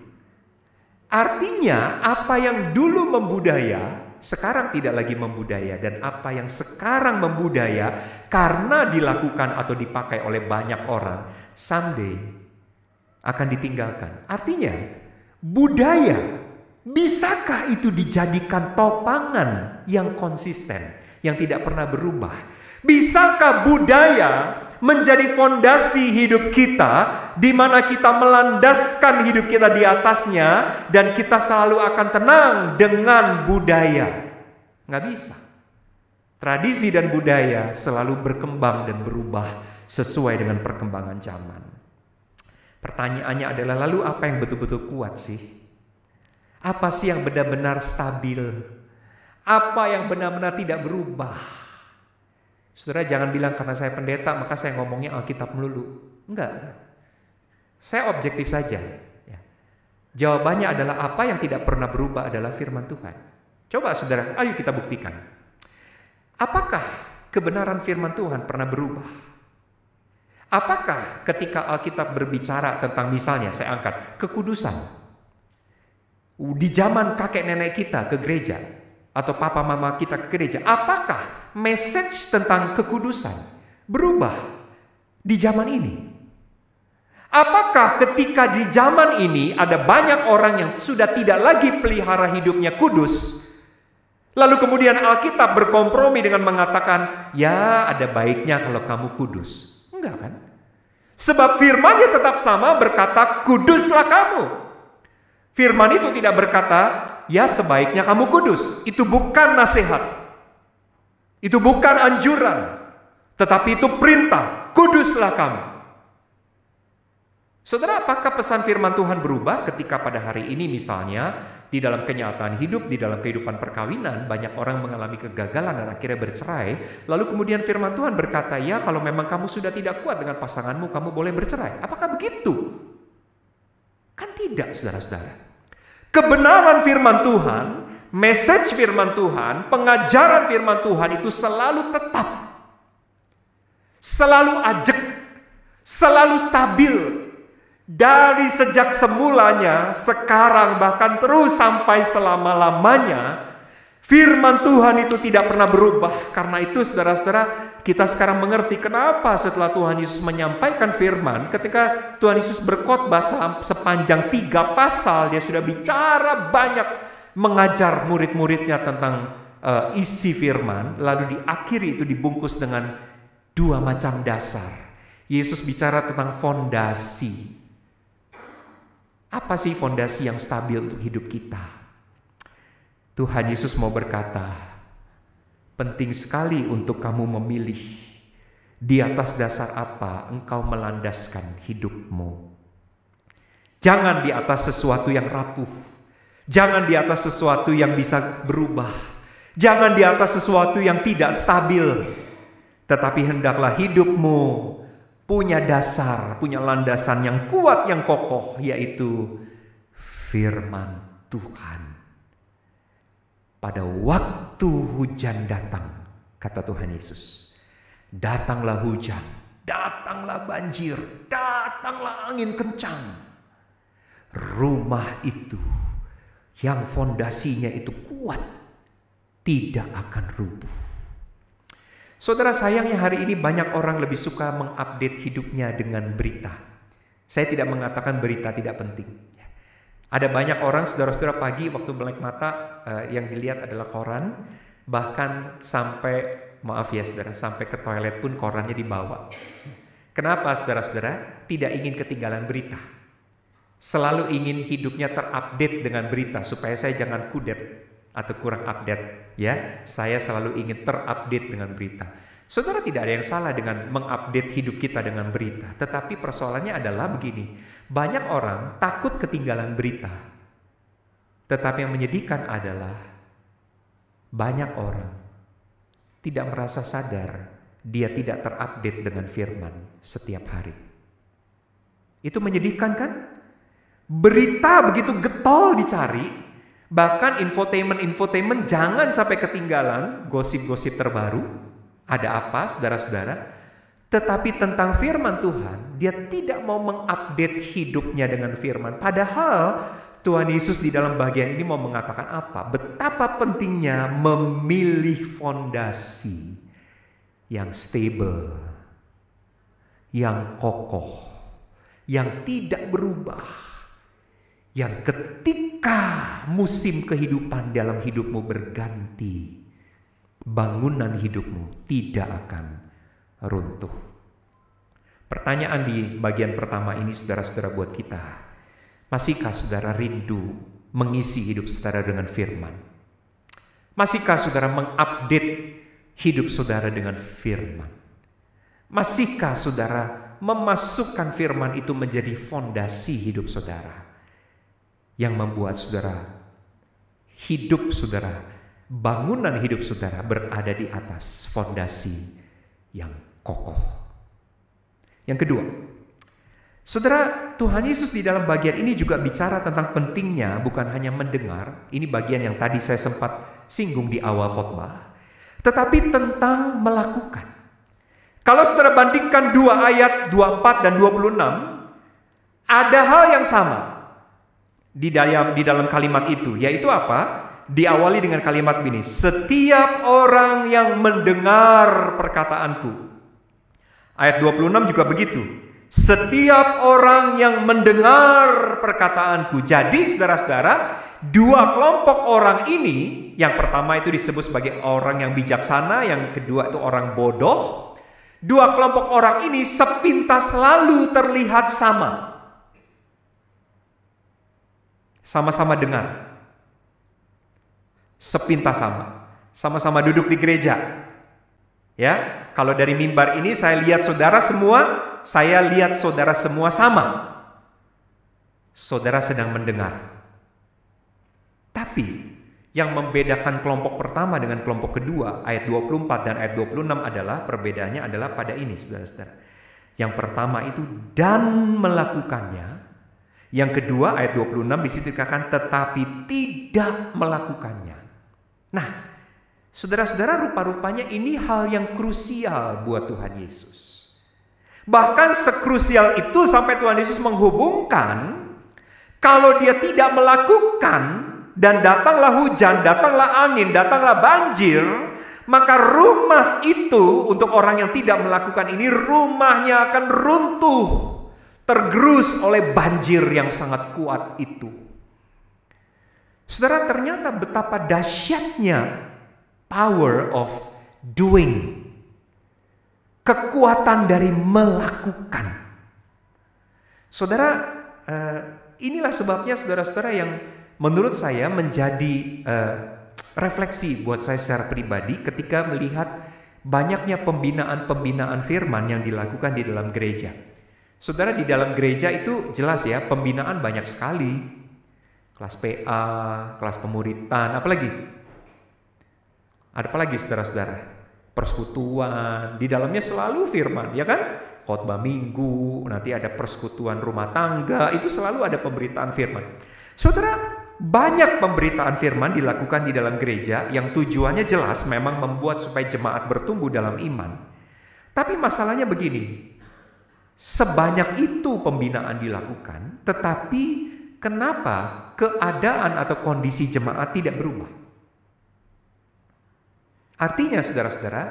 Artinya apa yang dulu membudaya sekarang tidak lagi membudaya, dan apa yang sekarang membudaya karena dilakukan atau dipakai oleh banyak orang someday akan ditinggalkan. Artinya budaya, bisakah itu dijadikan topangan yang konsisten, yang tidak pernah berubah? Bisakah budaya menjadi fondasi hidup kita, di mana kita melandaskan hidup kita di atasnya, dan kita selalu akan tenang dengan budaya? Nggak bisa. Tradisi dan budaya selalu berkembang dan berubah sesuai dengan perkembangan zaman. Pertanyaannya adalah, lalu apa yang betul-betul kuat sih? Apa sih yang benar-benar stabil? Apa yang benar-benar tidak berubah? Saudara, jangan bilang karena saya pendeta maka saya ngomongnya Alkitab melulu. Enggak. Saya objektif saja. Ya. Jawabannya adalah apa yang tidak pernah berubah adalah firman Tuhan. Coba saudara, ayo kita buktikan. Apakah kebenaran firman Tuhan pernah berubah? Apakah ketika Alkitab berbicara tentang, misalnya saya angkat, kekudusan. Di zaman kakek nenek kita ke gereja, atau papa mama kita ke gereja, apakah message tentang kekudusan berubah di zaman ini? Apakah ketika di zaman ini ada banyak orang yang sudah tidak lagi pelihara hidupnya kudus, lalu kemudian Alkitab berkompromi dengan mengatakan, ya ada baiknya kalau kamu kudus? Enggak kan? Sebab firman-Nya tetap sama, berkata kuduslah kamu. Firman itu tidak berkata, ya sebaiknya kamu kudus. Itu bukan nasihat. Itu bukan anjuran. Tetapi itu perintah. Kuduslah kamu. Saudara, apakah pesan firman Tuhan berubah ketika pada hari ini misalnya di dalam kenyataan hidup, di dalam kehidupan perkawinan, banyak orang mengalami kegagalan dan akhirnya bercerai. Lalu kemudian firman Tuhan berkata, ya kalau memang kamu sudah tidak kuat dengan pasanganmu, kamu boleh bercerai. Apakah begitu? Kan tidak, saudara-saudara. Kebenaran firman Tuhan, message firman Tuhan, pengajaran firman Tuhan itu selalu tetap, selalu ajak, selalu stabil. Dari sejak semulanya, sekarang, bahkan terus sampai selama-lamanya, firman Tuhan itu tidak pernah berubah. Karena itu saudara-saudara, kita sekarang mengerti kenapa setelah Tuhan Yesus menyampaikan firman, ketika Tuhan Yesus berkhotbah sepanjang 3 pasal, dia sudah bicara banyak, mengajar murid-muridnya tentang isi firman, lalu diakhiri itu dibungkus dengan 2 macam dasar. Yesus bicara tentang fondasi. Apa sih fondasi yang stabil untuk hidup kita? Tuhan Yesus mau berkata, penting sekali untuk kamu memilih di atas dasar apa engkau melandaskan hidupmu. Jangan di atas sesuatu yang rapuh. Jangan di atas sesuatu yang bisa berubah. Jangan di atas sesuatu yang tidak stabil. Tetapi hendaklah hidupmu punya dasar, punya landasan yang kuat, yang kokoh, yaitu firman Tuhan. Pada waktu hujan datang, kata Tuhan Yesus, datanglah hujan, datanglah banjir, datanglah angin kencang. Rumah itu yang fondasinya itu kuat tidak akan rubuh. Saudara, sayangnya hari ini banyak orang lebih suka mengupdate hidupnya dengan berita. Saya tidak mengatakan berita tidak penting. Ada banyak orang, saudara-saudara, pagi waktu melek mata yang dilihat adalah koran. Bahkan sampai, maaf ya saudara, sampai ke toilet pun korannya dibawa. Kenapa saudara-saudara? Tidak ingin ketinggalan berita. Selalu ingin hidupnya terupdate dengan berita, supaya saya jangan kudet atau kurang update. Ya, saya selalu ingin terupdate dengan berita. Saudara, tidak ada yang salah dengan mengupdate hidup kita dengan berita. Tetapi persoalannya adalah begini, banyak orang takut ketinggalan berita. Tetapi yang menyedihkan adalah banyak orang tidak merasa sadar dia tidak terupdate dengan firman setiap hari. Itu menyedihkan kan? Berita begitu getol dicari, bahkan infotainment jangan sampai ketinggalan gosip-gosip terbaru. Ada apa saudara-saudara? Tetapi tentang firman Tuhan, dia tidak mau mengupdate hidupnya dengan firman. Padahal Tuhan Yesus di dalam bagian ini mau mengatakan apa? Betapa pentingnya memilih fondasi yang stable, yang kokoh, yang tidak berubah, yang ketika musim kehidupan dalam hidupmu berganti, bangunan hidupmu tidak akan runtuh. Pertanyaan di bagian pertama ini saudara-saudara buat kita, masihkah saudara rindu mengisi hidup saudara dengan firman? Masihkah saudara mengupdate hidup saudara dengan firman? Masihkah saudara memasukkan firman itu menjadi fondasi hidup saudara, yang membuat saudara, hidup saudara, bangunan hidup saudara berada di atas fondasi yang kokoh? Yang kedua, saudara, Tuhan Yesus di dalam bagian ini juga bicara tentang pentingnya bukan hanya mendengar, ini bagian yang tadi saya sempat singgung di awal khotbah, tetapi tentang melakukan. Kalau saudara bandingkan dua ayat 24 dan 26, ada hal yang sama di dalam kalimat itu, yaitu apa? Diawali dengan kalimat ini, setiap orang yang mendengar perkataanku. Ayat 26 juga begitu, setiap orang yang mendengar perkataanku. Jadi saudara-saudara, dua kelompok orang ini, yang pertama itu disebut sebagai orang yang bijaksana, yang kedua itu orang bodoh. Dua kelompok orang ini sepintas selalu terlihat sama. Sama-sama dengar. Sepintas sama. Sama-sama duduk di gereja. Ya, kalau dari mimbar ini saya lihat saudara semua sama. Saudara sedang mendengar. Tapi yang membedakan kelompok pertama dengan kelompok kedua, ayat 24 dan ayat 26 adalah, perbedaannya adalah pada ini saudara-saudara. Yang pertama itu dan melakukannya. Yang kedua ayat 26 di situ dikatakan tetapi tidak melakukannya. Nah, saudara-saudara, rupa-rupanya ini hal yang krusial buat Tuhan Yesus. Bahkan sekrusial itu sampai Tuhan Yesus menghubungkan, kalau dia tidak melakukan, dan datanglah hujan, datanglah angin, datanglah banjir, maka rumah itu untuk orang yang tidak melakukan ini, rumahnya akan runtuh, tergerus oleh banjir yang sangat kuat itu. Saudara, ternyata betapa dahsyatnya power of doing, kekuatan dari melakukan. Saudara, inilah sebabnya saudara-saudara yang menurut saya menjadi refleksi buat saya secara pribadi ketika melihat banyaknya pembinaan firman yang dilakukan di dalam gereja. Saudara, di dalam gereja itu jelas ya, pembinaan banyak sekali. Kelas PA, kelas pemuritan, apalagi? Ada apa lagi saudara-saudara? Persekutuan, di dalamnya selalu firman, ya kan? Khotbah minggu, nanti ada persekutuan rumah tangga, itu selalu ada pemberitaan firman. Saudara, banyak pemberitaan firman dilakukan di dalam gereja yang tujuannya jelas memang membuat supaya jemaat bertumbuh dalam iman. Tapi masalahnya begini, sebanyak itu pembinaan dilakukan, tetapi kenapa keadaan atau kondisi jemaat tidak berubah? Artinya saudara-saudara,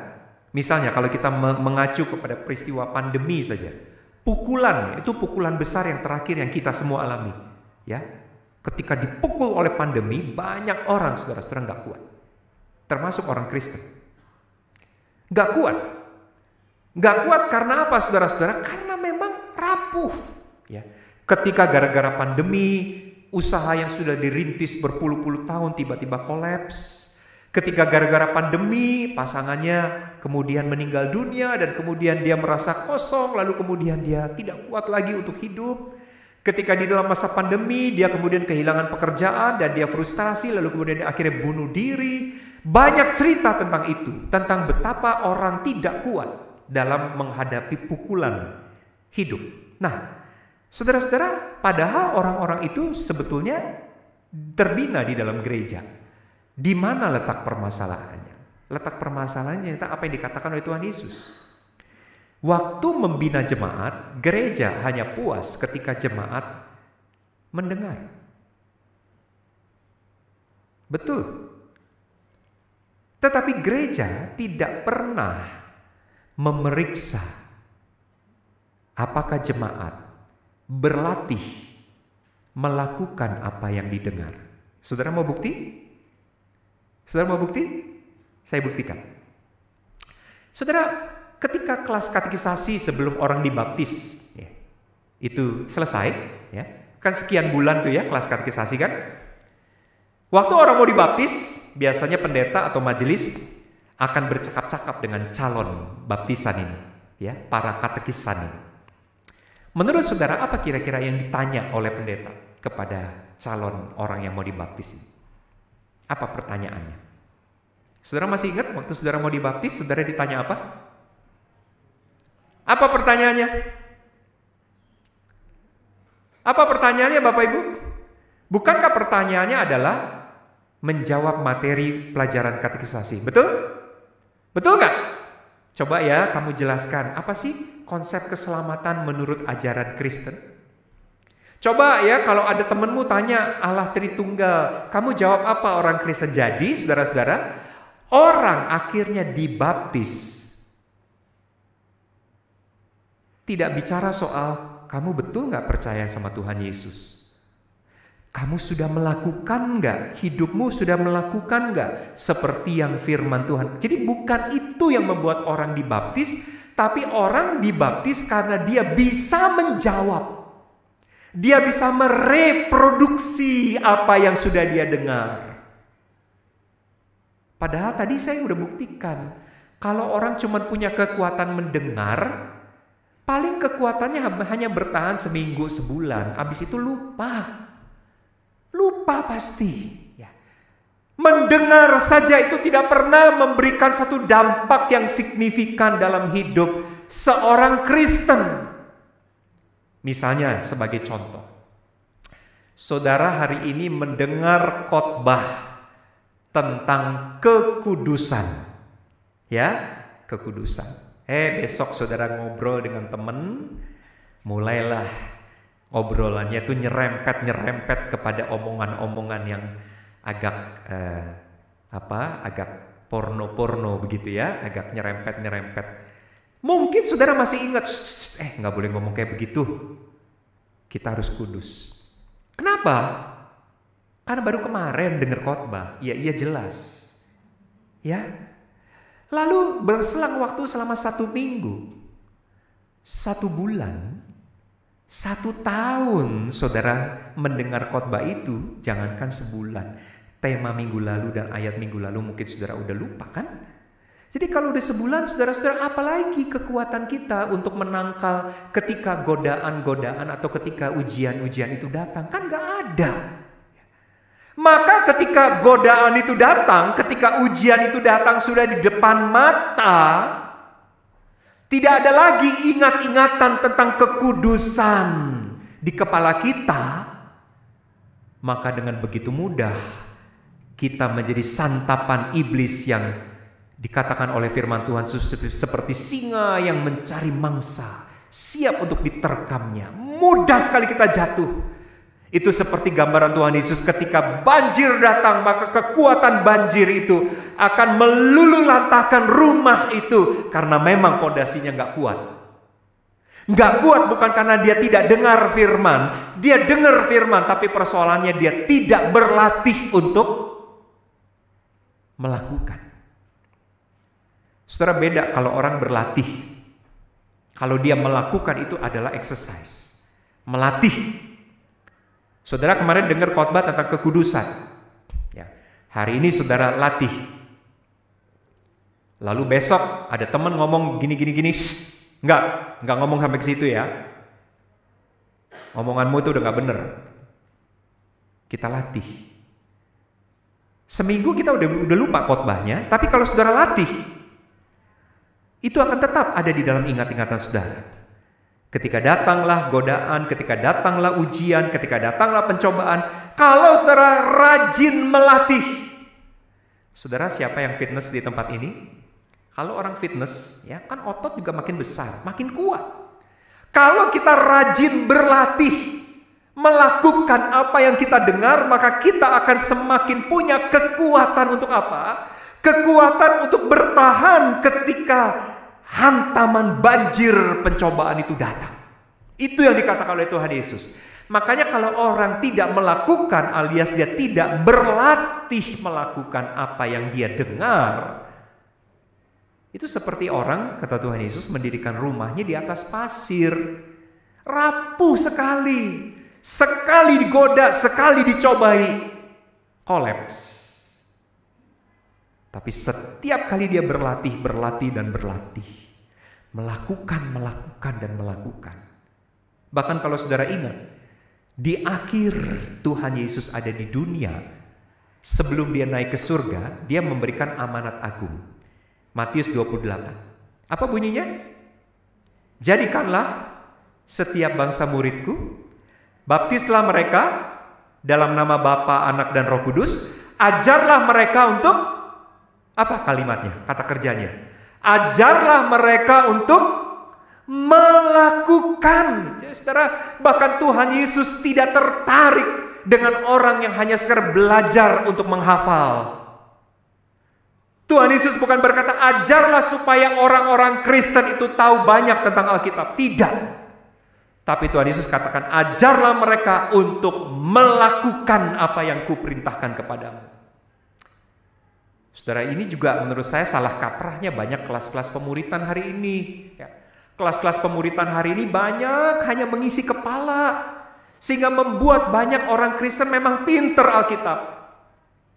misalnya kalau kita mengacu kepada peristiwa pandemi saja, pukulan, itu pukulan besar yang terakhir yang kita semua alami, ya. Ketika dipukul oleh pandemi, banyak orang saudara-saudara nggak kuat. termasuk orang Kristen. Gak kuat. Gak kuat karena apa, saudara-saudara? Karena memang rapuh. Ya. Ketika gara-gara pandemi, usaha yang sudah dirintis berpuluh-puluh tahun tiba-tiba kolaps. Ketika gara-gara pandemi, pasangannya kemudian meninggal dunia dan kemudian dia merasa kosong, lalu kemudian dia tidak kuat lagi untuk hidup. Ketika di dalam masa pandemi, dia kemudian kehilangan pekerjaan dan dia frustrasi, lalu kemudian dia akhirnya bunuh diri. Banyak cerita tentang itu, tentang betapa orang tidak kuat dalam menghadapi pukulan hidup. Nah, saudara-saudara, padahal orang-orang itu sebetulnya terbina di dalam gereja. Di mana letak permasalahannya? Letak permasalahannya tentang apa yang dikatakan oleh Tuhan Yesus. Waktu membina jemaat, gereja hanya puas ketika jemaat mendengar. Betul. Tetapi gereja tidak pernah memeriksa apakah jemaat berlatih melakukan apa yang didengar. Saudara mau bukti? Saudara mau bukti? Saya buktikan. Saudara, ketika kelas katekisasi sebelum orang dibaptis, ya, itu selesai, ya, kan sekian bulan tuh ya kelas katekisasi kan. Waktu orang mau dibaptis, biasanya pendeta atau majelis akan bercakap-cakap dengan calon baptisan ini, ya, para katekisan ini. Menurut saudara, apa kira-kira yang ditanya oleh pendeta kepada calon orang yang mau dibaptis ini? Apa pertanyaannya? Saudara masih ingat waktu saudara mau dibaptis, saudara ditanya apa? Apa pertanyaannya? Apa pertanyaannya Bapak Ibu? Bukankah pertanyaannya adalah menjawab materi pelajaran katekisasi? Betul? Betul nggak? Coba ya kamu jelaskan, apa sih konsep keselamatan menurut ajaran Kristen? Coba ya kalau ada temanmu tanya Allah Tritunggal, kamu jawab apa orang Kristen? Jadi saudara-saudara, orang akhirnya dibaptis tidak bicara soal kamu betul gak percaya sama Tuhan Yesus. Kamu sudah melakukan gak? Hidupmu sudah melakukan gak? Seperti yang firman Tuhan. Jadi bukan itu yang membuat orang dibaptis, tapi orang dibaptis karena dia bisa menjawab. Dia bisa mereproduksi apa yang sudah dia dengar. Padahal tadi saya udah buktikan, kalau orang cuma punya kekuatan mendengar, paling kekuatannya hanya bertahan seminggu, sebulan. Habis itu lupa. Lupa pasti. Ya. Mendengar saja itu tidak pernah memberikan satu dampak yang signifikan dalam hidup seorang Kristen. Misalnya sebagai contoh, saudara hari ini mendengar khotbah tentang kekudusan, ya, kekudusan. Besok saudara ngobrol dengan teman, mulailah obrolannya tuh nyerempet kepada omongan-omongan yang agak agak porno begitu ya, agak nyerempet. Mungkin saudara masih ingat, nggak boleh ngomong kayak begitu. Kita harus kudus. Kenapa? Karena baru kemarin dengar khotbah. Iya jelas. Ya. Lalu berselang waktu selama 1 minggu, 1 bulan, 1 tahun saudara mendengar khotbah itu, jangankan sebulan. Tema minggu lalu dan ayat minggu lalu mungkin saudara udah lupa kan? Jadi kalau udah sebulan, saudara-saudara, apalagi kekuatan kita untuk menangkal ketika godaan-godaan atau ketika ujian-ujian itu datang? Kan gak ada. Maka ketika godaan itu datang, ketika ujian itu datang sudah di depan mata, tidak ada lagi ingat-ingatan tentang kekudusan di kepala kita, maka dengan begitu mudah kita menjadi santapan iblis yang dikatakan oleh firman Tuhan seperti singa yang mencari mangsa, siap untuk diterkamnya. Mudah sekali kita jatuh. Itu seperti gambaran Tuhan Yesus ketika banjir datang, maka kekuatan banjir itu akan melululantahkan rumah itu karena memang pondasinya gak kuat. Gak kuat bukan karena dia tidak dengar firman, dia dengar firman tapi persoalannya dia tidak berlatih untuk melakukan. Saudara, beda kalau orang berlatih. Kalau dia melakukan itu adalah exercise, melatih. Saudara kemarin dengar khotbah tentang kekudusan. Ya, hari ini saudara latih. Lalu besok ada teman ngomong gini. Enggak ngomong sampai ke situ ya. Omonganmu itu udah gak bener. Kita latih. Seminggu kita udah lupa khotbahnya, tapi kalau saudara latih, itu akan tetap ada di dalam ingat-ingatan saudara. Ketika datanglah godaan, ketika datanglah ujian, ketika datanglah pencobaan, kalau saudara rajin melatih. Saudara, siapa yang fitness di tempat ini? Kalau orang fitness, ya kan otot juga makin besar, makin kuat. Kalau kita rajin berlatih, melakukan apa yang kita dengar, maka kita akan semakin punya kekuatan untuk apa? Kekuatan untuk bertahan ketika hantaman banjir pencobaan itu datang. Itu yang dikatakan oleh Tuhan Yesus. Makanya kalau orang tidak melakukan alias dia tidak berlatih melakukan apa yang dia dengar, itu seperti orang, kata Tuhan Yesus, mendirikan rumahnya di atas pasir. Rapuh sekali. Sekali digoda, sekali dicobai, kolaps. Tapi setiap kali dia berlatih dan berlatih. Melakukan. Bahkan kalau saudara ingat, di akhir Tuhan Yesus ada di dunia, sebelum dia naik ke surga, dia memberikan amanat agung. Matius 28. Apa bunyinya? Jadikanlah setiap bangsa muridku, baptislah mereka dalam nama Bapa, Anak, dan Roh Kudus, ajarlah mereka untuk apa kalimatnya, kata kerjanya? Ajarlah mereka untuk melakukan. Jadi saudara, bahkan Tuhan Yesus tidak tertarik dengan orang yang hanya sekedar belajar untuk menghafal. Tuhan Yesus bukan berkata, ajarlah supaya orang-orang Kristen itu tahu banyak tentang Alkitab. Tidak. Tapi Tuhan Yesus katakan, ajarlah mereka untuk melakukan apa yang kuperintahkan kepadamu. Saudara, ini juga menurut saya salah kaprahnya banyak kelas-kelas pemuritan hari ini. Ya. Kelas-kelas pemuritan hari ini banyak hanya mengisi kepala. Sehingga membuat banyak orang Kristen memang pinter Alkitab.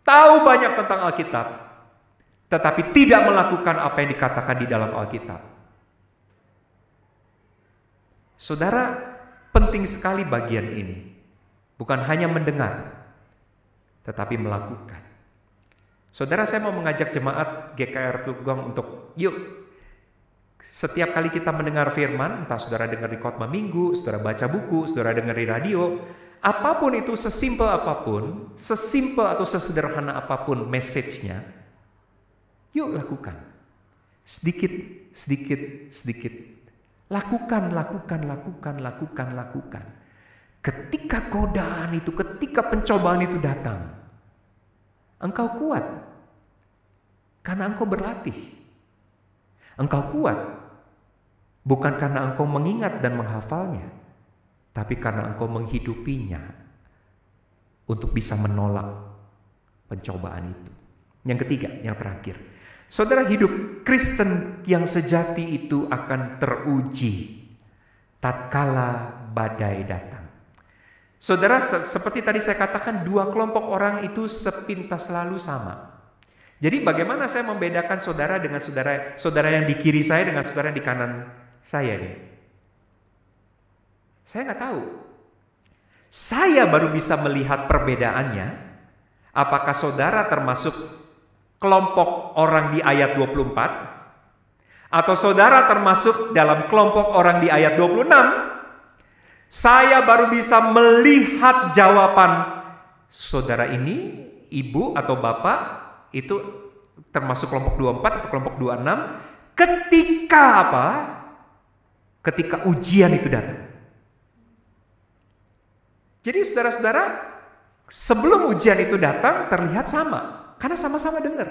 Tahu banyak tentang Alkitab. Tetapi tidak melakukan apa yang dikatakan di dalam Alkitab. Saudara, penting sekali bagian ini. Bukan hanya mendengar, tetapi melakukan. Saudara, saya mau mengajak jemaat GKR Tugong untuk yuk, setiap kali kita mendengar firman, entah saudara dengar di khotbah minggu, saudara baca buku, saudara dengar di radio, apapun itu, sesimpel apapun, sesimpel atau sesederhana apapun message-nya, yuk lakukan. Sedikit. Lakukan. Ketika godaan itu, ketika pencobaan itu datang, engkau kuat karena engkau berlatih. Engkau kuat bukan karena engkau mengingat dan menghafalnya, tapi karena engkau menghidupinya untuk bisa menolak pencobaan itu. Yang ketiga, yang terakhir, saudara, hidup Kristen yang sejati itu akan teruji tatkala badai datang. Saudara, seperti tadi saya katakan, dua kelompok orang itu sepintas lalu sama. Jadi bagaimana saya membedakan saudara dengan saudara yang di kiri saya dengan saudara yang di kanan saya nih? Saya nggak tahu. Saya baru bisa melihat perbedaannya. Apakah saudara termasuk kelompok orang di ayat 24? Atau saudara termasuk dalam kelompok orang di ayat 26? Saya baru bisa melihat jawaban saudara ini, ibu atau bapak, itu termasuk kelompok 24 atau kelompok 26, ketika apa? Ketika ujian itu datang. Jadi saudara-saudara, sebelum ujian itu datang terlihat sama, karena sama-sama dengar.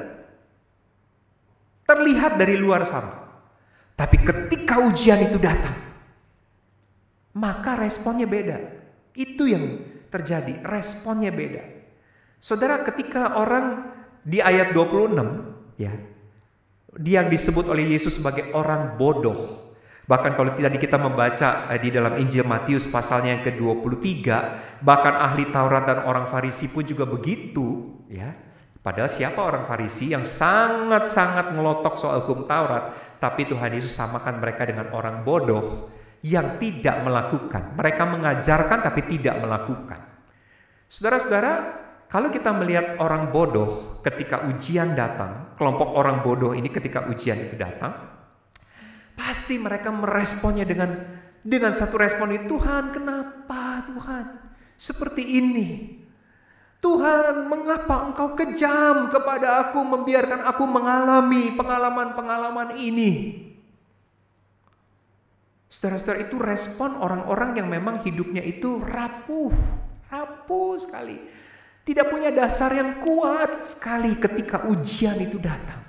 Terlihat dari luar sama. Tapi ketika ujian itu datang, maka responnya beda. Itu yang terjadi, responnya beda. Saudara, ketika orang di ayat 26, ya, dia yang disebut oleh Yesus sebagai orang bodoh. Bahkan kalau tadi kita membaca di dalam Injil Matius pasalnya yang ke-23, bahkan ahli Taurat dan orang Farisi pun juga begitu, ya. Padahal siapa orang Farisi yang sangat-sangat ngelotok soal hukum Taurat, tapi Tuhan Yesus samakan mereka dengan orang bodoh yang tidak melakukan. Mereka mengajarkan tapi tidak melakukan. Saudara-saudara, kalau kita melihat orang bodoh ketika ujian datang, kelompok orang bodoh ini ketika ujian itu datang, pasti mereka meresponnya dengan satu respon itu, Tuhan, kenapa Tuhan seperti ini? Tuhan, mengapa Engkau kejam kepada aku, membiarkan aku mengalami pengalaman-pengalaman ini? Saudara-saudara, itu respon orang-orang yang memang hidupnya itu rapuh sekali. Tidak punya dasar yang kuat sekali ketika ujian itu datang.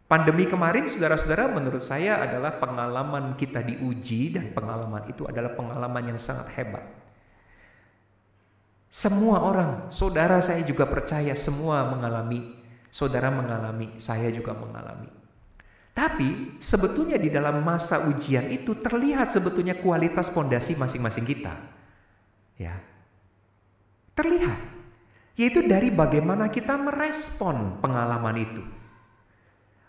Pandemi kemarin, saudara-saudara, menurut saya adalah pengalaman kita diuji, dan pengalaman itu adalah pengalaman yang sangat hebat. Semua orang, saudara saya juga percaya semua mengalami, saudara mengalami, saya juga mengalami. Tapi sebetulnya di dalam masa ujian itu terlihat sebetulnya kualitas fondasi masing-masing kita. Ya. Terlihat. Yaitu dari bagaimana kita merespon pengalaman itu.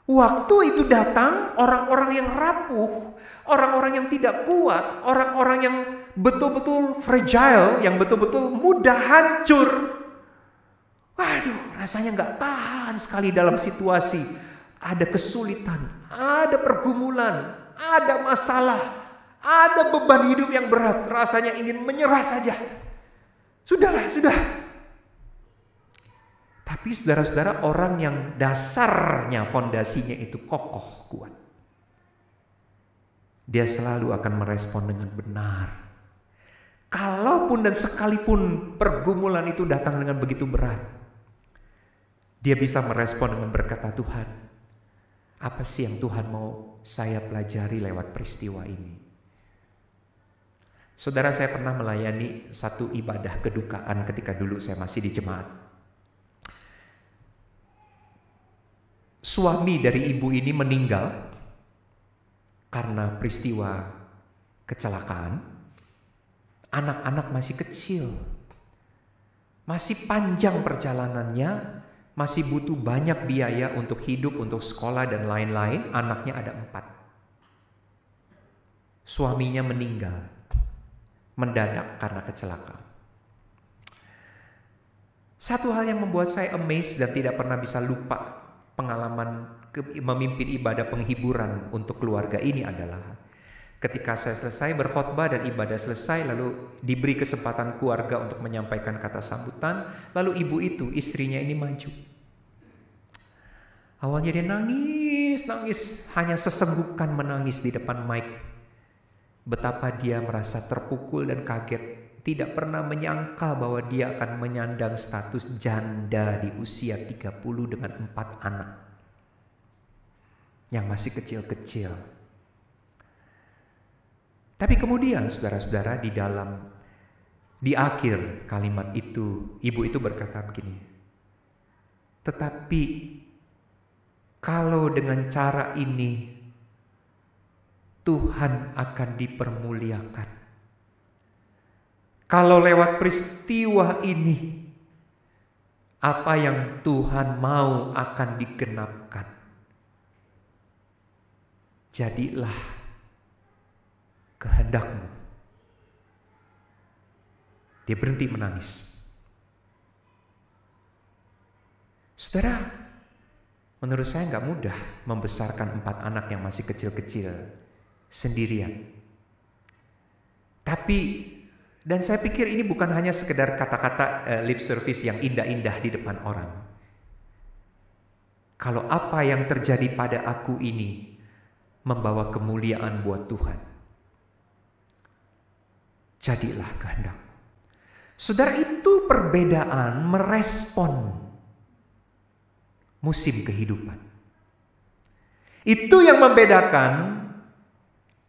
Waktu itu datang, orang-orang yang rapuh, orang-orang yang tidak kuat, orang-orang yang betul-betul fragile, yang betul-betul mudah hancur. Waduh, rasanya gak tahan sekali dalam situasi. Ada kesulitan, ada pergumulan, ada masalah, ada beban hidup yang berat. Rasanya ingin menyerah saja. Sudah. Tapi saudara-saudara, orang yang dasarnya, fondasinya itu kokoh, kuat, dia selalu akan merespon dengan benar. Kalaupun dan sekalipun pergumulan itu datang dengan begitu berat, dia bisa merespon dengan berkata, Tuhan, apa sih yang Tuhan mau saya pelajari lewat peristiwa ini? Saudara, saya pernah melayani satu ibadah kedukaan ketika dulu saya masih di jemaat. Suami dari ibu ini meninggal karena peristiwa kecelakaan. Anak-anak masih kecil, masih panjang perjalanannya, masih butuh banyak biaya untuk hidup, untuk sekolah dan lain-lain. Anaknya ada 4. Suaminya meninggal mendadak karena kecelakaan. Satu hal yang membuat saya amazed dan tidak pernah bisa lupa pengalaman memimpin ibadah penghiburan untuk keluarga ini adalah ketika saya selesai berkhotbah dan ibadah selesai, lalu diberi kesempatan keluarga untuk menyampaikan kata sambutan, lalu ibu itu, istrinya ini maju. Awalnya dia nangis, hanya sesenggukan menangis di depan mic. Betapa dia merasa terpukul dan kaget. Tidak pernah menyangka bahwa dia akan menyandang status janda di usia 30 dengan 4 anak yang masih kecil-kecil. Tapi kemudian saudara-saudara, di akhir kalimat itu, ibu itu berkata begini, tetapi kalau dengan cara ini Tuhan akan dipermuliakan. Kalau lewat peristiwa ini, apa yang Tuhan mau akan digenapkan. Jadilah kehendak-Mu. Dia berhenti menangis. Saudara, menurut saya gak mudah membesarkan 4 anak yang masih kecil-kecil sendirian. Dan saya pikir ini bukan hanya sekedar kata-kata lip service yang indah-indah di depan orang. Kalau apa yang terjadi pada aku ini membawa kemuliaan buat Tuhan, jadilah kehendak. Saudara, itu perbedaan merespon musim kehidupan. Itu yang membedakan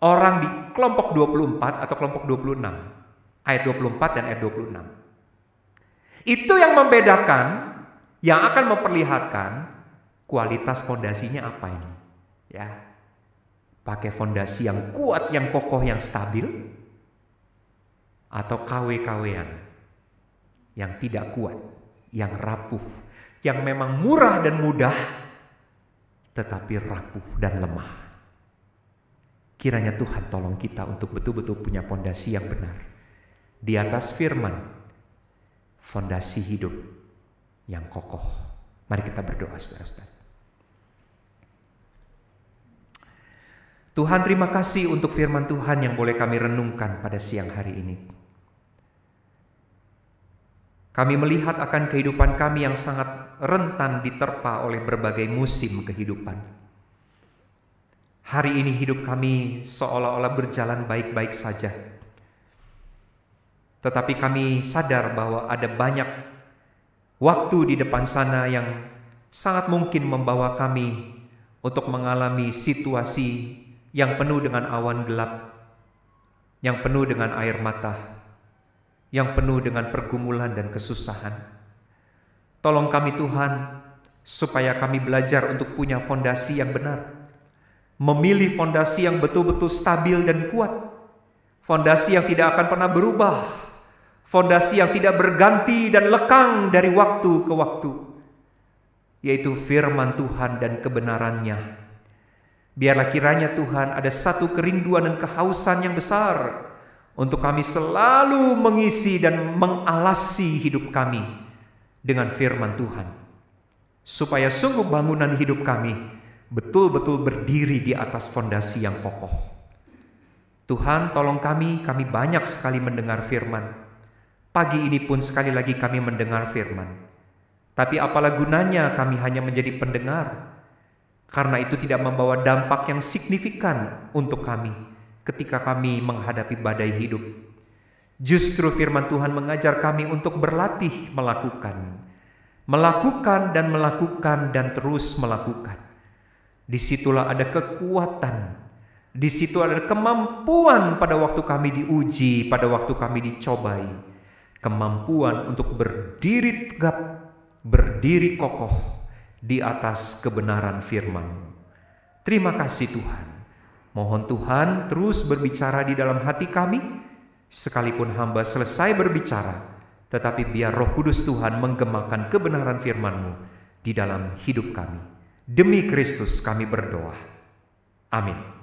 orang di kelompok 24 atau kelompok 26. Ayat 24 dan ayat 26. Itu yang membedakan yang akan memperlihatkan kualitas fondasinya apa ini. Ya, pakai fondasi yang kuat, yang kokoh, yang stabil, atau KW-KW-an yang tidak kuat, yang rapuh, yang memang murah dan mudah, tetapi rapuh dan lemah. Kiranya Tuhan tolong kita untuk betul-betul punya fondasi yang benar di atas firman, fondasi hidup yang kokoh. Mari kita berdoa, saudara-saudara. Tuhan, terima kasih untuk firman Tuhan yang boleh kami renungkan pada siang hari ini. Kami melihat akan kehidupan kami yang sangat rentan diterpa oleh berbagai musim kehidupan. Hari ini hidup kami seolah-olah berjalan baik-baik saja. Tetapi kami sadar bahwa ada banyak waktu di depan sana yang sangat mungkin membawa kami untuk mengalami situasi yang penuh dengan awan gelap, yang penuh dengan air mata, yang penuh dengan pergumulan dan kesusahan. Tolong kami Tuhan, supaya kami belajar untuk punya fondasi yang benar. Memilih fondasi yang betul-betul stabil dan kuat. Fondasi yang tidak akan pernah berubah. Fondasi yang tidak berganti dan lekang dari waktu ke waktu. Yaitu firman Tuhan dan kebenarannya. Biarlah kiranya Tuhan ada satu kerinduan dan kehausan yang besar untuk kami selalu mengisi dan mengalasi hidup kami dengan firman Tuhan. Supaya sungguh bangunan hidup kami betul-betul berdiri di atas fondasi yang kokoh. Tuhan, tolong kami banyak sekali mendengar firman. Pagi ini pun sekali lagi kami mendengar firman. Tapi apalah gunanya kami hanya menjadi pendengar, karena itu tidak membawa dampak yang signifikan untuk kami ketika kami menghadapi badai hidup. Justru firman Tuhan mengajar kami untuk berlatih melakukan dan terus melakukan. Disitulah ada kekuatan, disitu ada kemampuan pada waktu kami diuji, pada waktu kami dicobai. Kemampuan untuk berdiri tegap, berdiri kokoh di atas kebenaran firman-Mu. Terima kasih Tuhan. Mohon Tuhan terus berbicara di dalam hati kami, sekalipun hamba selesai berbicara, tetapi biar Roh Kudus Tuhan menggemakan kebenaran firman-Mu di dalam hidup kami. Demi Kristus kami berdoa. Amin.